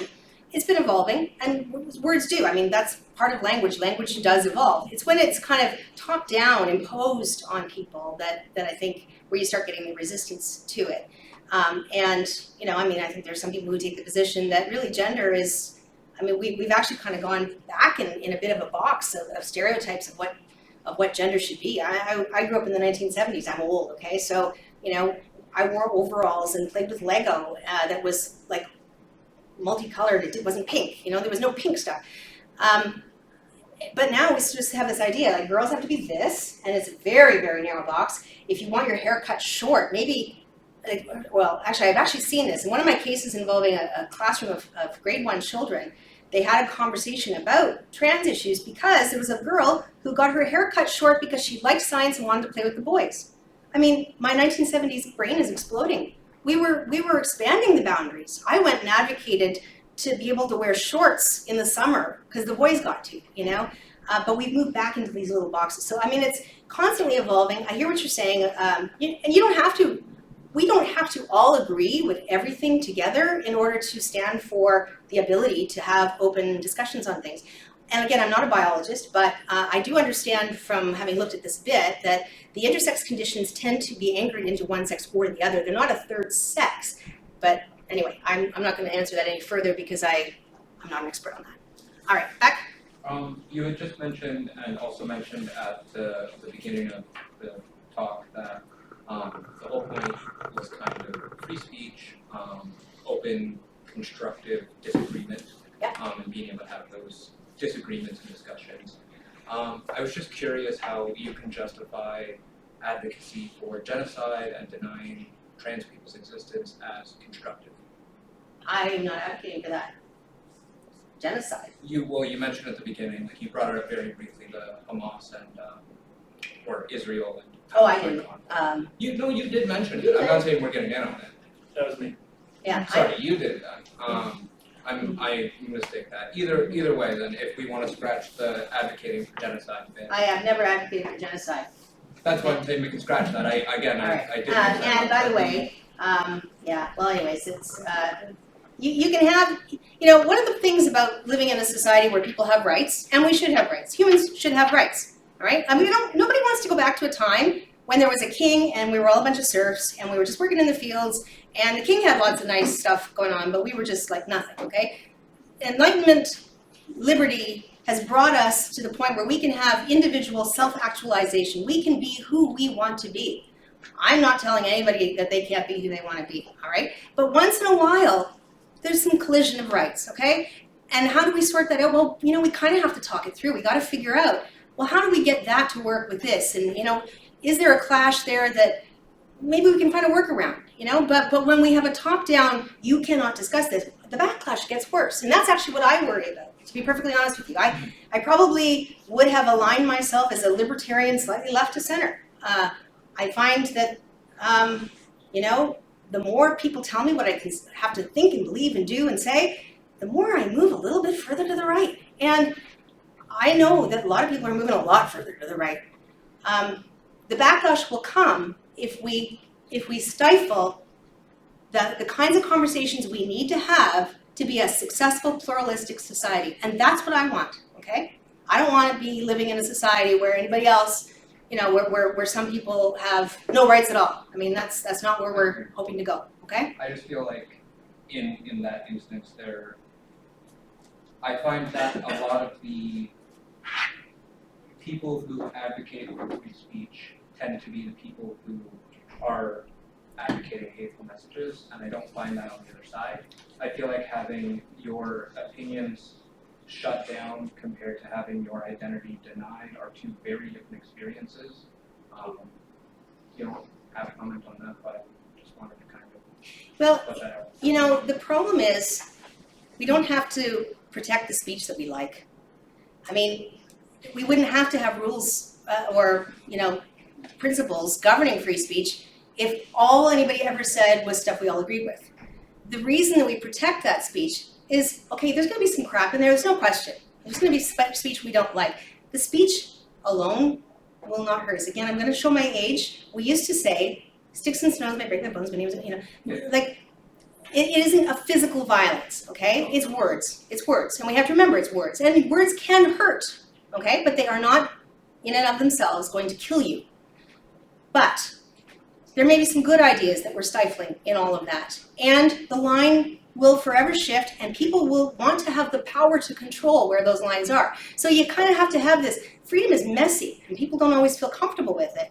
It's been evolving, and words do. I mean, that's part of language. Language does evolve. It's when it's kind of talked down, imposed on people that I think where you start getting the resistance to it. And, you know, I mean, I think there's some people who take the position that really gender is, I mean, we've actually kind of gone back in a bit of a box of stereotypes of what gender should be. I grew up in the 1970s. I'm old, okay? So, you know, I wore overalls and played with Lego that was like multicolored. It wasn't pink, you know, there was no pink stuff. But now we just have this idea, like girls have to be this, and it's a very, very narrow box. If you want your hair cut short, maybe, like, well, actually, I've actually seen this. In one of my cases involving a classroom of grade 1 children, they had a conversation about trans issues because there was a girl who got her hair cut short because she liked science and wanted to play with the boys. I mean, my 1970s brain is exploding. We were expanding the boundaries. I went and advocated to be able to wear shorts in the summer because the boys got to, you know. But we've moved back into these little boxes. So I mean, it's constantly evolving. I hear what you're saying, and you don't have to we don't have to all agree with everything together in order to stand for the ability to have open discussions on things. And again, I'm not a biologist, but I do understand from having looked at this a bit that the intersex conditions tend to be anchored into one sex or the other. They're not a third sex. But anyway, I'm not going to answer that any further because I'm not an expert on that. All right, back. You had just mentioned, and also mentioned at the beginning of the talk, that the whole point was kind of free speech, open, constructive disagreement, and being able to have those disagreements and discussions. I was just curious how you can justify advocacy for genocide and denying trans people's existence as constructive. I'm not advocating for that. Genocide. You mentioned at the beginning, like you brought it up very briefly, the Hamas and or Israel and. Oh, I didn't. You did mention it. I'm not saying we're getting in on it. That was me. Yeah. Sorry, you did that. I mistake that. Either way, then, if we want to scratch the advocating for genocide bit. I have never advocated for genocide. That's why I'm saying we can scratch that. I did. And by the way, well, anyways, it's you can have, one of the things about living in a society where people have rights, and we should have rights. Humans should have rights, all right? I mean, nobody wants to go back to a time when there was a king and we were all a bunch of serfs and we were just working in the fields, and the king had lots of nice stuff going on, but we were just like nothing, okay? Enlightenment, liberty has brought us to the point where we can have individual self-actualization. We can be who we want to be. I'm not telling anybody that they can't be who they want to be, all right? But once in a while, there's some collision of rights, okay? And how do we sort that out? Well, we kind of have to talk it through. We got to figure out, well, how do we get that to work with this? And, is there a clash there that maybe we can find a workaround, But when we have a top-down, you cannot discuss this, the backlash gets worse. And that's actually what I worry about, to be perfectly honest with you. I probably would have aligned myself as a libertarian, slightly left to center. I find that, the more people tell me what I can have to think and believe and do and say, the more I move a little bit further to the right. And I know that a lot of people are moving a lot further to the right. The backlash will come if we stifle the kinds of conversations we need to have to be a successful pluralistic society. And that's what I want, okay? I don't want to be living in a society where anybody else, where some people have no rights at all. I mean, that's not where we're hoping to go, okay? I just feel like in that instance I find that a lot of the people who advocate for free speech tend to be the people who are advocating hateful messages, and I don't find that on the other side. I feel like having your opinions shut down compared to having your identity denied are two very different experiences. You don't have a comment on that, but I just wanted to kind of put that out. The problem is we don't have to protect the speech that we like. I mean, we wouldn't have to have rules or principles governing free speech if all anybody ever said was stuff we all agreed with. The reason that we protect that speech is, okay, there's going to be some crap in there, there's no question. There's going to be speech we don't like. The speech alone will not hurt us. Again, I'm going to show my age. We used to say, sticks and stones may break my bones, but names, like, it isn't a physical violence, okay? It's words. It's words. And we have to remember it's words. And words can hurt, okay? But they are not, in and of themselves, going to kill you. But there may be some good ideas that we're stifling in all of that. And the line will forever shift, and people will want to have the power to control where those lines are. So you kind of have to have this. Freedom is messy, and people don't always feel comfortable with it.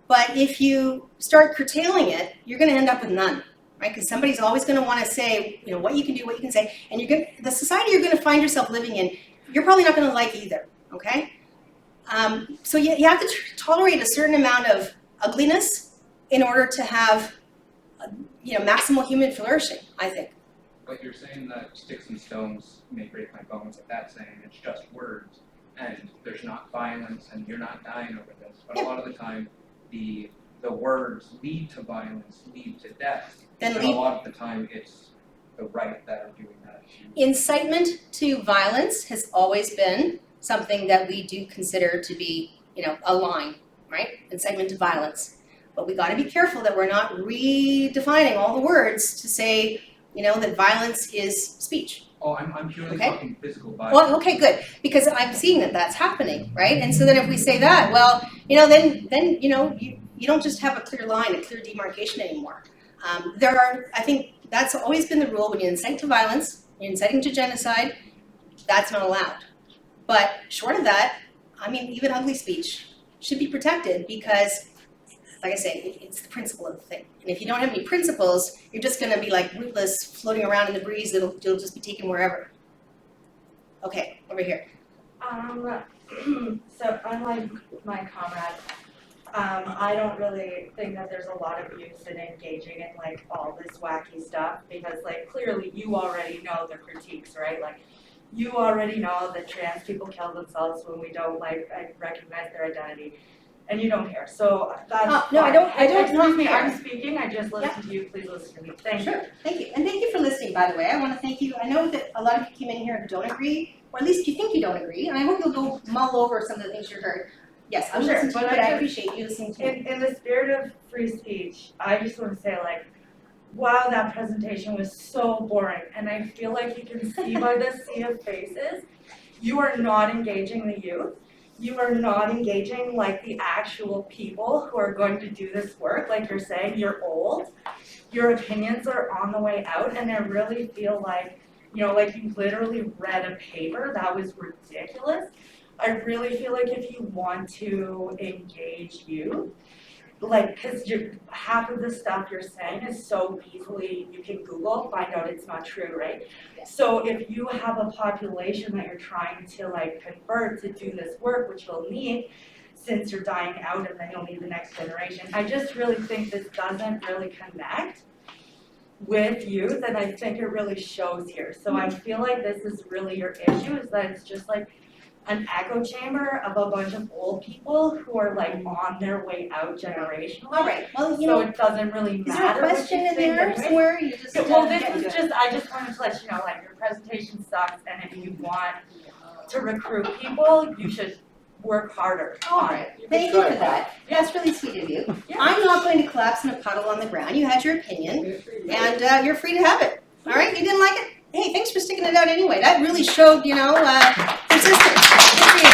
But if you start curtailing it, you're going to end up with none, right? Because somebody's always going to want to say, what you can do, what you can say, and the society you're going to find yourself living in, you're probably not going to like either, okay? So you have to tolerate a certain amount of ugliness in order to have, maximal human flourishing, I think. But you're saying that sticks and stones may break my bones, like that's saying it's just words, and there's not violence, and you're not dying over this. But a lot of the time, the words lead to violence, lead to death. And a lot of the time, it's the right that are doing that. Incitement to violence has always been something that we do consider to be, a line, right? Incitement to violence. But we gotta be careful that we're not redefining all the words to say, that violence is speech. Oh, I'm purely Okay. talking physical violence. Well, okay, good, because I'm seeing that that's happening, right? And so then if we say that, well, then you don't just have a clear line, a clear demarcation anymore. I think that's always been the rule. When you incite to violence, you're inciting to genocide, that's not allowed. But short of that, even ugly speech should be protected because, like I say, it's the principle of the thing. And if you don't have any principles, you're just gonna be like rootless, floating around in the breeze, it'll just be taken wherever. Okay, over here. So unlike my comrade, I don't really think that there's a lot of use in engaging in like all this wacky stuff because like clearly you already know the critiques, right? Like you already know that trans people kill themselves when we don't recognize their identity. And you don't care, so that's No, I don't Excuse me, care. I'm speaking, I just listened to you, please listen to me, thank you. Sure, thank you. And thank you for listening, by the way. I want to thank you. I know that a lot of you came in here who don't agree, or at least you think you don't agree, and I hope you'll go mull over some of the things you heard. Yes, I'm Sure, listening to you, but but I I just- appreciate you listening to me. In the spirit of free speech, I just want to say like, wow, that presentation was so boring. And I feel like you can see by the sea of faces, you are not engaging the youth. You are not engaging like the actual people who are going to do this work. Like you're saying, you're old. Your opinions are on the way out. And I really feel like, like you literally read a paper that was ridiculous. I really feel like if you want to engage youth, like, because half of the stuff you're saying is so easily, you can Google, find out it's not true, right? Yes. So if you have a population that you're trying to like convert to do this work, which you'll need, since you're dying out and then you'll need the next generation, I just really think this doesn't really connect with youth, and I think it really shows here. So I feel like this is really your issue, is that it's just like an echo chamber of a bunch of old people who are like on their way out generationally. All right, well, So it doesn't really is there a matter what question you in think there anyway. somewhere? You just, Well, this getting was to it. I just wanted to let you know, like, your presentation sucks, and if you want to recruit people, you should work harder All on right, it. thank you for that. That's really sweet of you. Yeah. I'm not going to collapse in a puddle on the ground. You had your opinion, and you're free to have it. All right, you didn't like it? Hey, thanks for sticking it out anyway. That really showed, persistence. Good for you.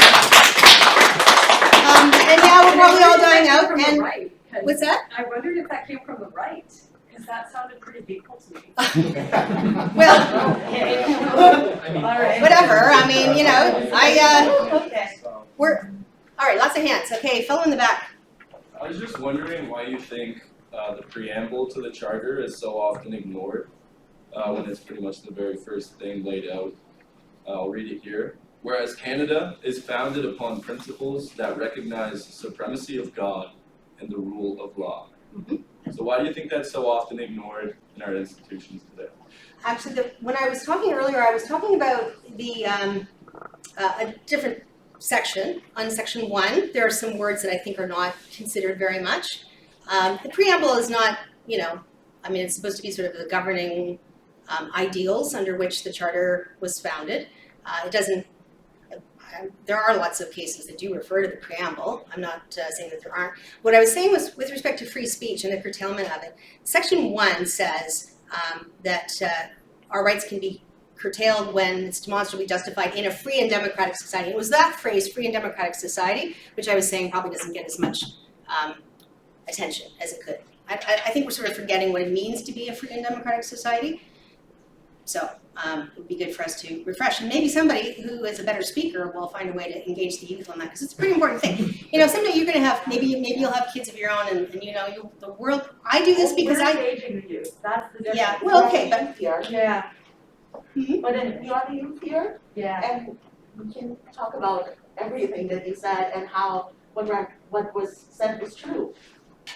And yeah, we're probably all dying out. And Right, 'cause what's that? I wondered if that came from the right, because that sounded pretty hateful to me. Well, I mean, All right. whatever. Okay. All right, lots of hands. Okay, fellow in the back. I was just wondering why you think the preamble to the charter is so often ignored when it's pretty much the very first thing laid out. I'll read it here. Whereas Canada is founded upon principles that recognize the supremacy of God and the rule of law. So why do you think that's so often ignored in our institutions today? Actually, when I was talking earlier, I was talking about the a different section. On section 1, there are some words that I think are not considered very much. The preamble is not, it's supposed to be sort of the governing ideals under which the charter was founded. It doesn't. There are lots of cases that do refer to the preamble. I'm not saying that there aren't. What I was saying was with respect to free speech and the curtailment of it, section 1 says that our rights can be curtailed when it's demonstrably justified in a free and democratic society. It was that phrase, free and democratic society, which I was saying probably doesn't get as much attention as it could. I think we're sort of forgetting what it means to be a free and democratic society. So it would be good for us to refresh, and maybe somebody who is a better speaker will find a way to engage the youth on that, because it's a pretty important thing. Someday you're going to have, maybe you'll have kids of your own, and the world. I do this because We're engaging the youth, that's the difference. Yeah, well, okay, but Yeah. Mhm. then You are the youth here, yeah. and we can talk about everything that you said and how what was said was true.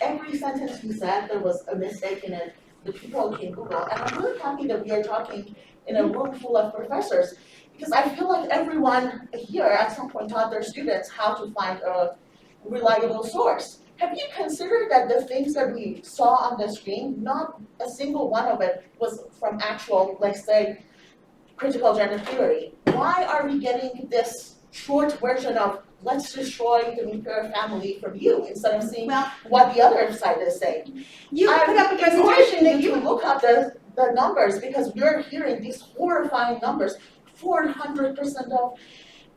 Every sentence you said, there was a mistake in it. The people can Google, and I'm really happy that we are talking in a room full of professors, because I feel like everyone here at some point taught their students how to find a reliable source. Have you considered that the things that we saw on the screen, not a single one of it was from actual, let's say, critical gender theory? Why are we getting this short version of let's destroy the nuclear family from you instead of seeing Well, what the other side is saying. you put up a presentation that You look up the numbers because we're hearing these horrifying numbers. 400% of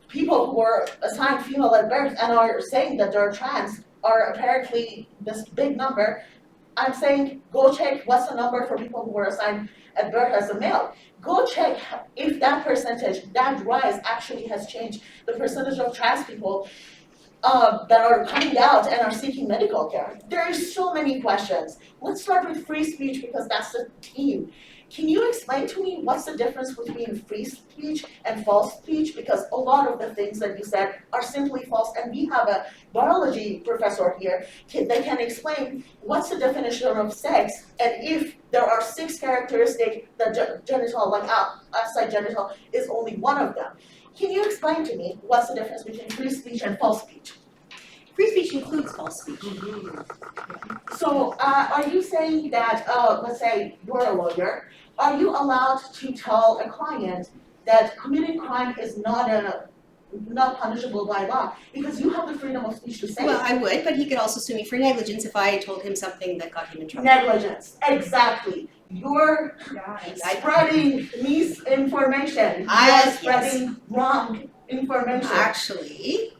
people who were assigned female at birth and are saying that they're trans are apparently this big number. I'm saying go check what's the number for people who were assigned at birth as a male. Go check if that percentage, that rise actually has changed the percentage of trans people that are coming out and are seeking medical care. There are so many questions. Let's start with free speech because that's the theme. Can you explain to me what's the difference between free speech and false speech? Because a lot of the things that you said are simply false, and we have a biology professor here that can explain what's the definition of sex, and if there are 6 characteristics, the genital, like outside genital, is only one of them. Can you explain to me what's the difference between free speech and false speech? free speech includes false speech. So, are you saying that, let's say you're a lawyer, are you allowed to tell a client that committing crime is not punishable by law? Because you have the freedom of speech to say Well, it. I would, but he could also sue me for negligence if I told him something that got him in trouble. Negligence, exactly. You're spreading misinformation. You're spreading wrong information. Actually,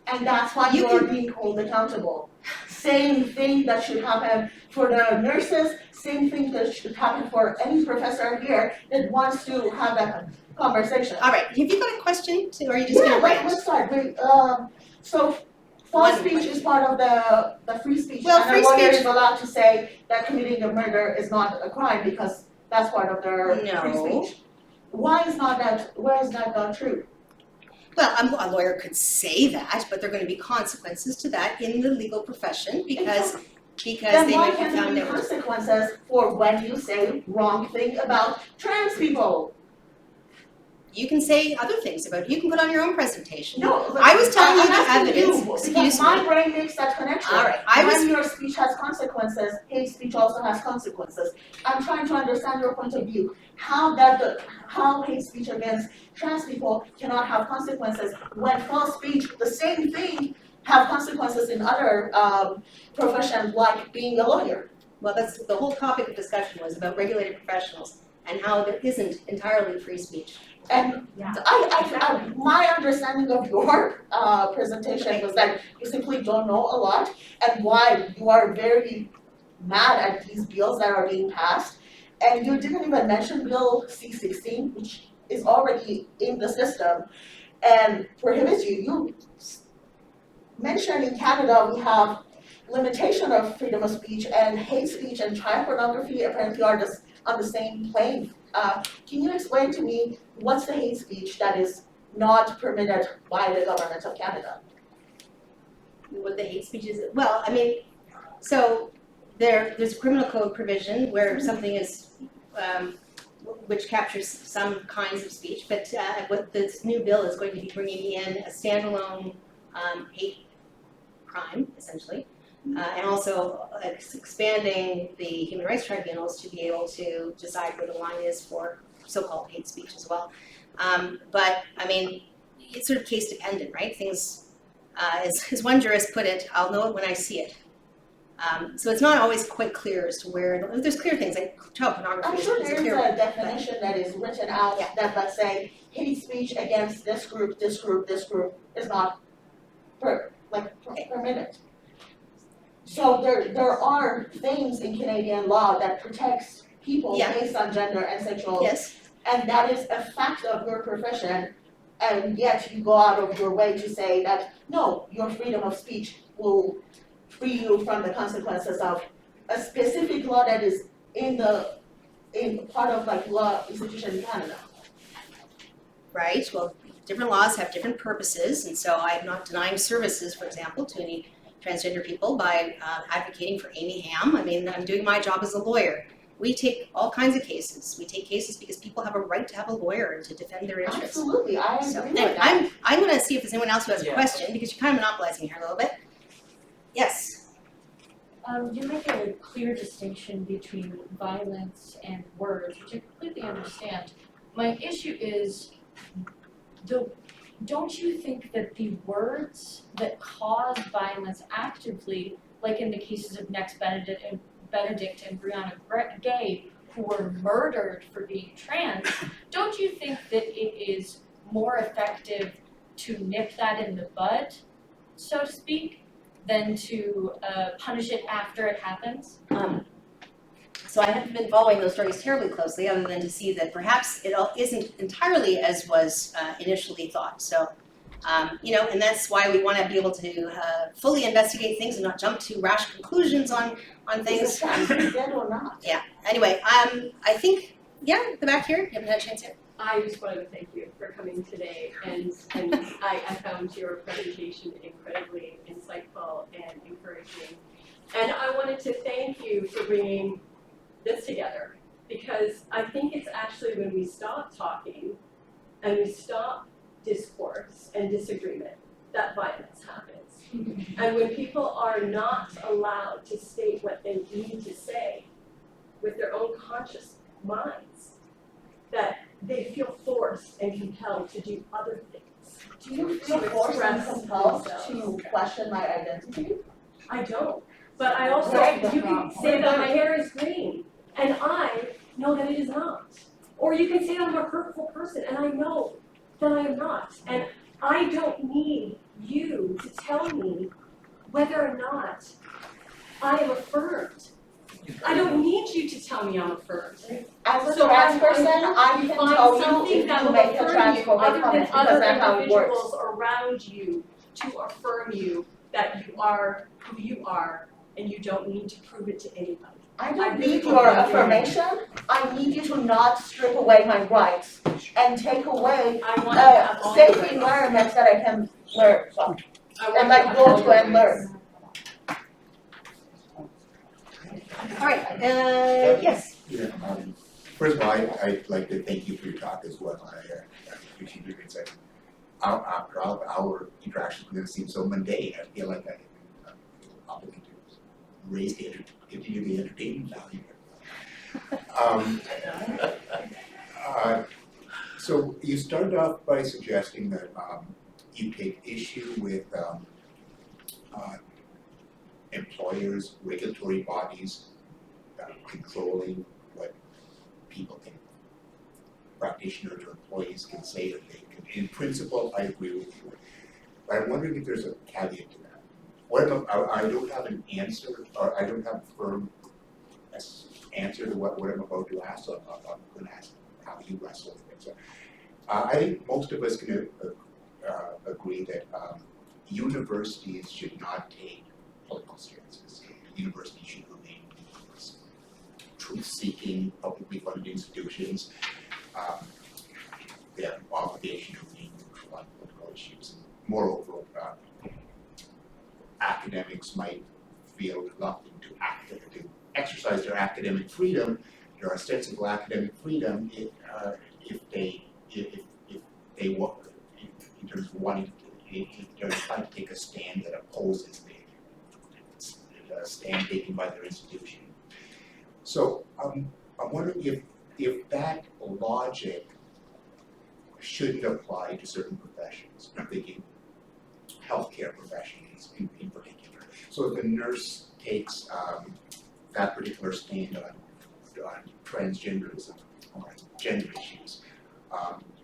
And that's why You you're being held accountable. Same thing that should happen for the nurses, same thing that should happen for any professor here that wants to have that conversation. all right, have you got a question, or are you just gonna rant? Let's start. So false speech is part of the free speech. Well, and free a lawyer speech- is allowed to say that committing a murder is not a crime because that's part of their free No. speech. Why is that not true? Well, a lawyer could say that, but there are gonna be consequences to that in the legal profession because Then they why might be can't there found be out. consequences for when you say wrong thing about trans people? You can say other things about it, you can put on your own presentation. No, but I was telling you I'm the asking evidence, you, excuse because my me. brain makes that connection. All right, When your speech has consequences, hate speech also has consequences. I'm trying to understand your point of view. How hate speech against trans people cannot have consequences when false speech, the same thing, have consequences in other professions like being a lawyer. Well, that's, the whole topic of discussion was about regulated professionals and how there isn't entirely free speech. And Yeah. my understanding of your presentation was that you simply don't know a lot and why you are very mad at these bills that are being passed. And you didn't even mention Bill C-16, which is already in the system and prohibits you. You mentioned in Canada we have limitation of freedom of speech, and hate speech and child pornography apparently are on the same plane. Can you explain to me what's the hate speech that is not permitted by the government of Canada? What the hate speech is, well, I mean, so there's a criminal code provision where something is, which captures some kinds of speech, but what this new bill is going to be bringing in a standalone hate crime, essentially, and also expanding the human rights tribunals to be able to decide where the line is for so-called hate speech as well. But, I mean, it's sort of case dependent, right? Things, as one jurist put it, I'll know it when I see it. So it's not always quite clear as to where, there's clear things like child pornography I'm is sure a there is clear a one. definition that is written out Yeah. that, let's say, hate speech against this group is not permitted. So there are things in Canadian law that protects people Yeah. based on gender and sexual, Yes, and that is a fact of your profession, and yet you go out of your way to say that, no, your freedom of speech will free you from the consequences of a specific law that is in part of like law institution in Canada. right, well, different laws have different purposes, and so I'm not denying services, for example, to any transgender people by advocating for Amy Hamm. I mean, I'm doing my job as a lawyer. We take all kinds of cases. We take cases because people have a right to have a lawyer and to defend their interests. Absolutely, I agree So with anyway, that. I'm gonna see if there's anyone else who has a Yeah. question, because you're kind of monopolizing here a little bit. Yes, You make a clear distinction between violence and words, which I completely understand. My issue is don't you think that the words that cause violence actively, like in the cases of Next Benedict and Breonna Gay, who were murdered for being trans, don't you think that it is more effective to nip that in the bud, so to speak, than to punish it after it happens? So I haven't been following those stories terribly closely, other than to see that perhaps it all isn't entirely as was initially thought. So, and that's why we want to be able to fully investigate things and not jump to rash conclusions on things. Is it dead or not? Yeah. Anyway, I think the back here. You haven't had a chance yet. I just wanted to thank you for coming today, and I found your presentation incredibly insightful and encouraging. And I wanted to thank you for bringing this together, because I think it's actually when we stop talking and we stop discourse and disagreement that violence happens. And when people are not allowed to state what they need to say with their own conscious minds, that they feel forced and compelled to do other things. Do you feel forced and compelled to question my identity? I don't. But I also, Right. you can say that my hair is green, and I know that it is not. Or you can say I'm a hurtful person, and I know that I am not. And I don't need you to tell me whether or not I am affirmed. I don't need you to tell me I'm affirmed. As a So trans person, I'm I going to can find tell you something if that you will make a affirm you transphobic other than comment, because other that's how it works. individuals around you to affirm you that you are who you are, and you don't need to prove it to anybody. I I don't really need don't your need affirmation, I need you to not strip away my rights and take away I want to have all your safe rights. environments that I can learn from. I want and to like have go all to your and rights. learn. All right. Yes. Yeah, first of all, I'd like to thank you for your talk as well. I appreciate your insight. After all of our interactions with it seems so mundane, I feel like I am obligated to continue the entertainment value. So you started off by suggesting that you take issue with employers, regulatory bodies controlling what people can, practitioners or employees can say that they can. In principle, I agree with you. But I'm wondering if there's a caveat to that. I don't have an answer, or I don't have a firm answer to what I'm about to ask, so I'm going to ask how you wrestle with it. So, I think most of us can agree that universities should not take political stances. Universities should remain truth-seeking, publicly funded institutions. They have an obligation to remain neutral on political issues. Moreover, academics might feel reluctant to exercise their academic freedom, their ostensible academic freedom, if they want, in terms of wanting to, if they're trying to take a stand that opposes the stand taken by their institution. So I'm wondering if that logic shouldn't apply to certain professions. I'm thinking healthcare professions in particular. So if a nurse takes that particular stand on transgenderism or gender issues,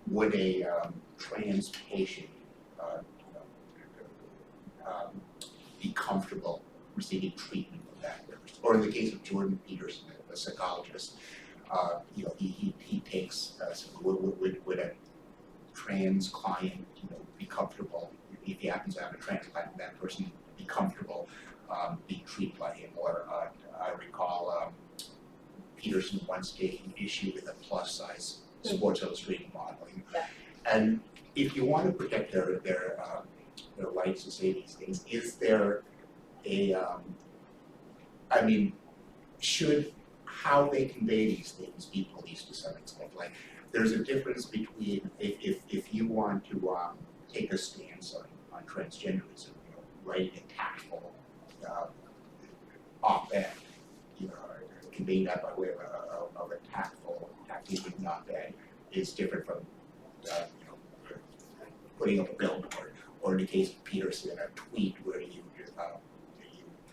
would a trans patient be comfortable receiving treatment of that nurse? Or in the case of Jordan Peterson, a psychologist, he takes would a trans client be comfortable if he happens to have a trans client, that person be comfortable being treated by him? Or I recall Peterson once taking issue with a plus size Sports Illustrated modeling. Yeah. And if you want to protect their rights to say these things, is there a should how they convey these things be policed to some extent? Like, there's a difference between if you want to take a stance on transgenderism, writing a tactful op-ed, conveying that by way of a tactful op-ed is different from putting up a billboard, or in the case of Peterson, a tweet where you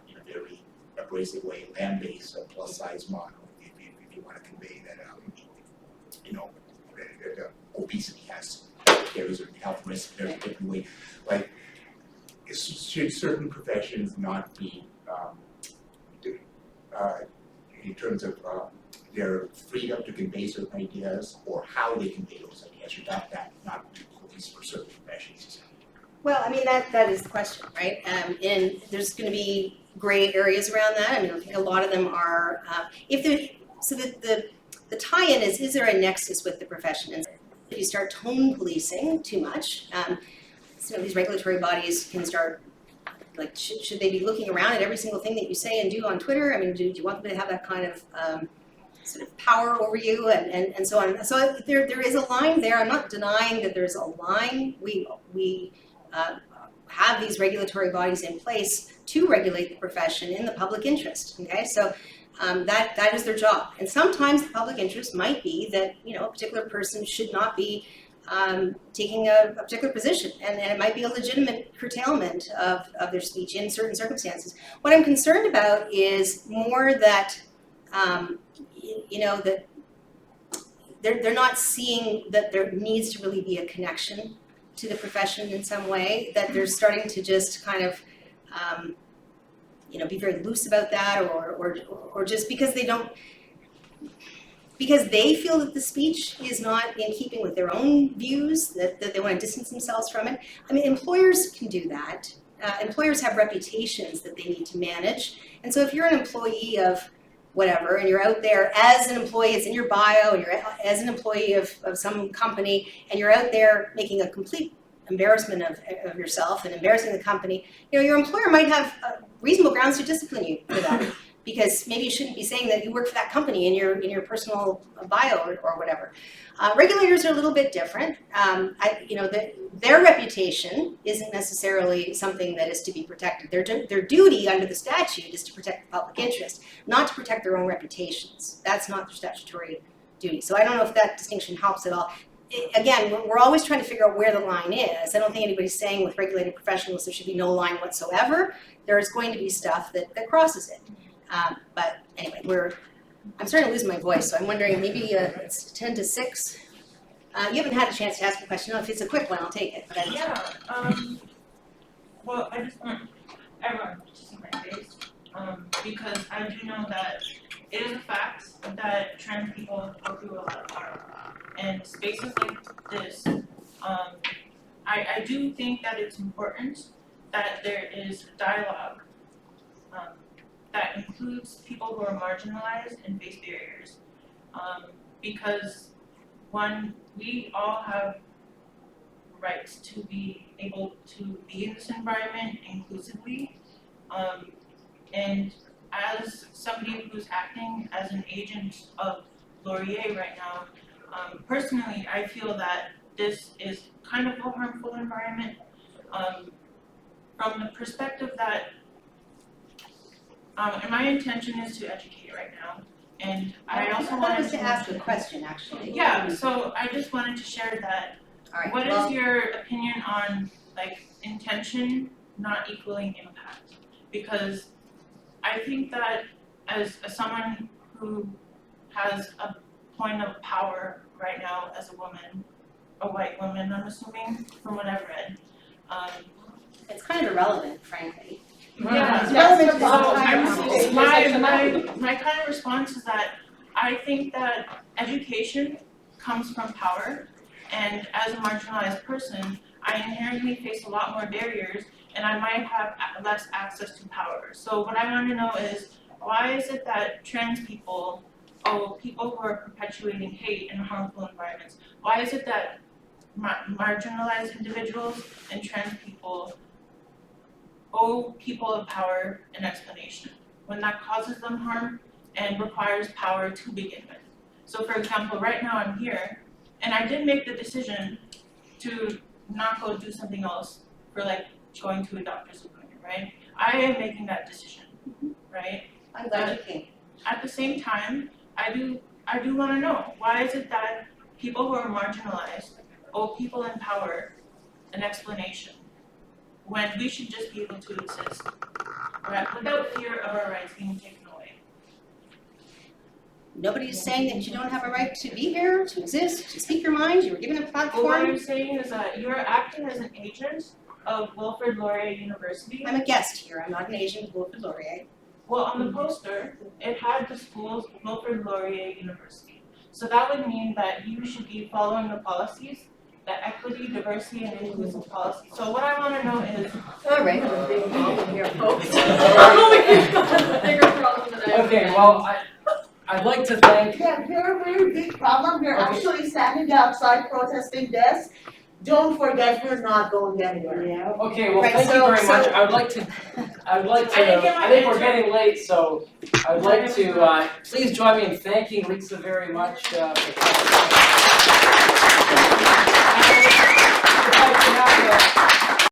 in a very abrasive way land-based a plus-size model, if you want to convey that that obesity carries a health risk in a different way. Like, should certain professions not be in terms of their freedom to convey certain ideas, or how they convey those ideas, should that not be police for certain professions? Well, I mean, that is the question, right? And there's going to be gray areas around that. I mean, I think a lot of them are, the tie-in is there a nexus with the profession? And if you start tone policing too much, these regulatory bodies can start, like, should they be looking around at every single thing that you say and do on Twitter? I mean, do you want them to have that kind of sort of power over you and so on? So there is a line there. I'm not denying that there's a line. We have these regulatory bodies in place to regulate the profession in the public interest, okay? So that is their job. And sometimes the public interest might be that, a particular person should not be taking a particular position, and it might be a legitimate curtailment of their speech in certain circumstances. What I'm concerned about is more that, that they're not seeing that there needs to really be a connection to the profession in some way, that they're starting to just kind of, be very loose about that, or just because they feel that the speech is not in keeping with their own views, that they want to distance themselves from it. I mean, employers can do that. Employers have reputations that they need to manage. And so if you're an employee of whatever, and you're out there as an employee, it's in your bio, and you're as an employee of some company, and you're out there making a complete embarrassment of yourself and embarrassing the company, your employer might have reasonable grounds to discipline you for that, because maybe you shouldn't be saying that you work for that company in your personal bio or whatever. Regulators are a little bit different. Their reputation isn't necessarily something that is to be protected. Their duty under the statute is to protect the public interest, not to protect their own reputations. That's not their statutory duty. So I don't know if that distinction helps at all. Again, we're always trying to figure out where the line is. I don't think anybody's saying with regulated professionals there should be no line whatsoever. There is going to be stuff that crosses it. But anyway, I'm starting to lose my voice, so I'm wondering, maybe it's 10 to 6. You haven't had a chance to ask a question. If it's a quick one, I'll take it. But Well, I just want everyone to see my face, because I do know that it is a fact that trans people go through a lot of harm. And spaces like this, I do think that it's important that there is dialogue that includes people who are marginalized and face barriers, because one, we all have rights to be able to be in this environment inclusively, and as somebody who's acting as an agent of Laurier right now, personally, I feel that this is kind of a harmful environment, from the perspective that, and my intention is to educate right now, and I also wanted to ask a question, actually. Yeah, so I just wanted to share that. All right. What is your opinion on, like, intention not equaling impact? Because I think that as someone who has a point of power right now as a woman, a white woman, I'm assuming, from what I've read. It's kind of irrelevant, frankly. Yeah, It's relevant to so my kind of response is that I think that education comes from power, and as a marginalized person, I inherently face a lot more barriers, and I might have less access to power. So what I want to know is, why is it that trans people, people who are perpetuating hate in harmful environments, why is it that marginalized individuals and trans people owe people of power an explanation when that causes them harm and requires power to begin with? So for example, right now I'm here, and I did make the decision to not go do something else for, like, going to a doctor's appointment, right? I am making that decision, right? I'm glad you came. At the same time, I do want to know, why is it that people who are marginalized owe people in power an explanation when we should just be able to exist, right, without fear of our rights being taken away. Nobody is saying that you don't have a right to be here, to exist, to speak your mind. You were given a But what platform. I'm saying is that you're acting as an agent of Wilfrid Laurier University. I'm a guest here. I'm not an agent of Wilfrid Laurier. Well, on the poster, it had the school's Wilfrid Laurier University. So that would mean that you should be following the policies, the equity, diversity, and inclusive policy. So what I want to know is, All right. We're big problem here, folks. We've got a bigger problem than I. Okay, well, I'd like to thank, Yeah, we're a very big problem, we're actually standing outside protesting this. Don't forget, we're not going anywhere. Yeah. okay, well, Right, thank you so- very much. so- I would like to, I didn't get my I think we're answer. getting late, so I would like to, please join me in thanking Lisa very much, for coming.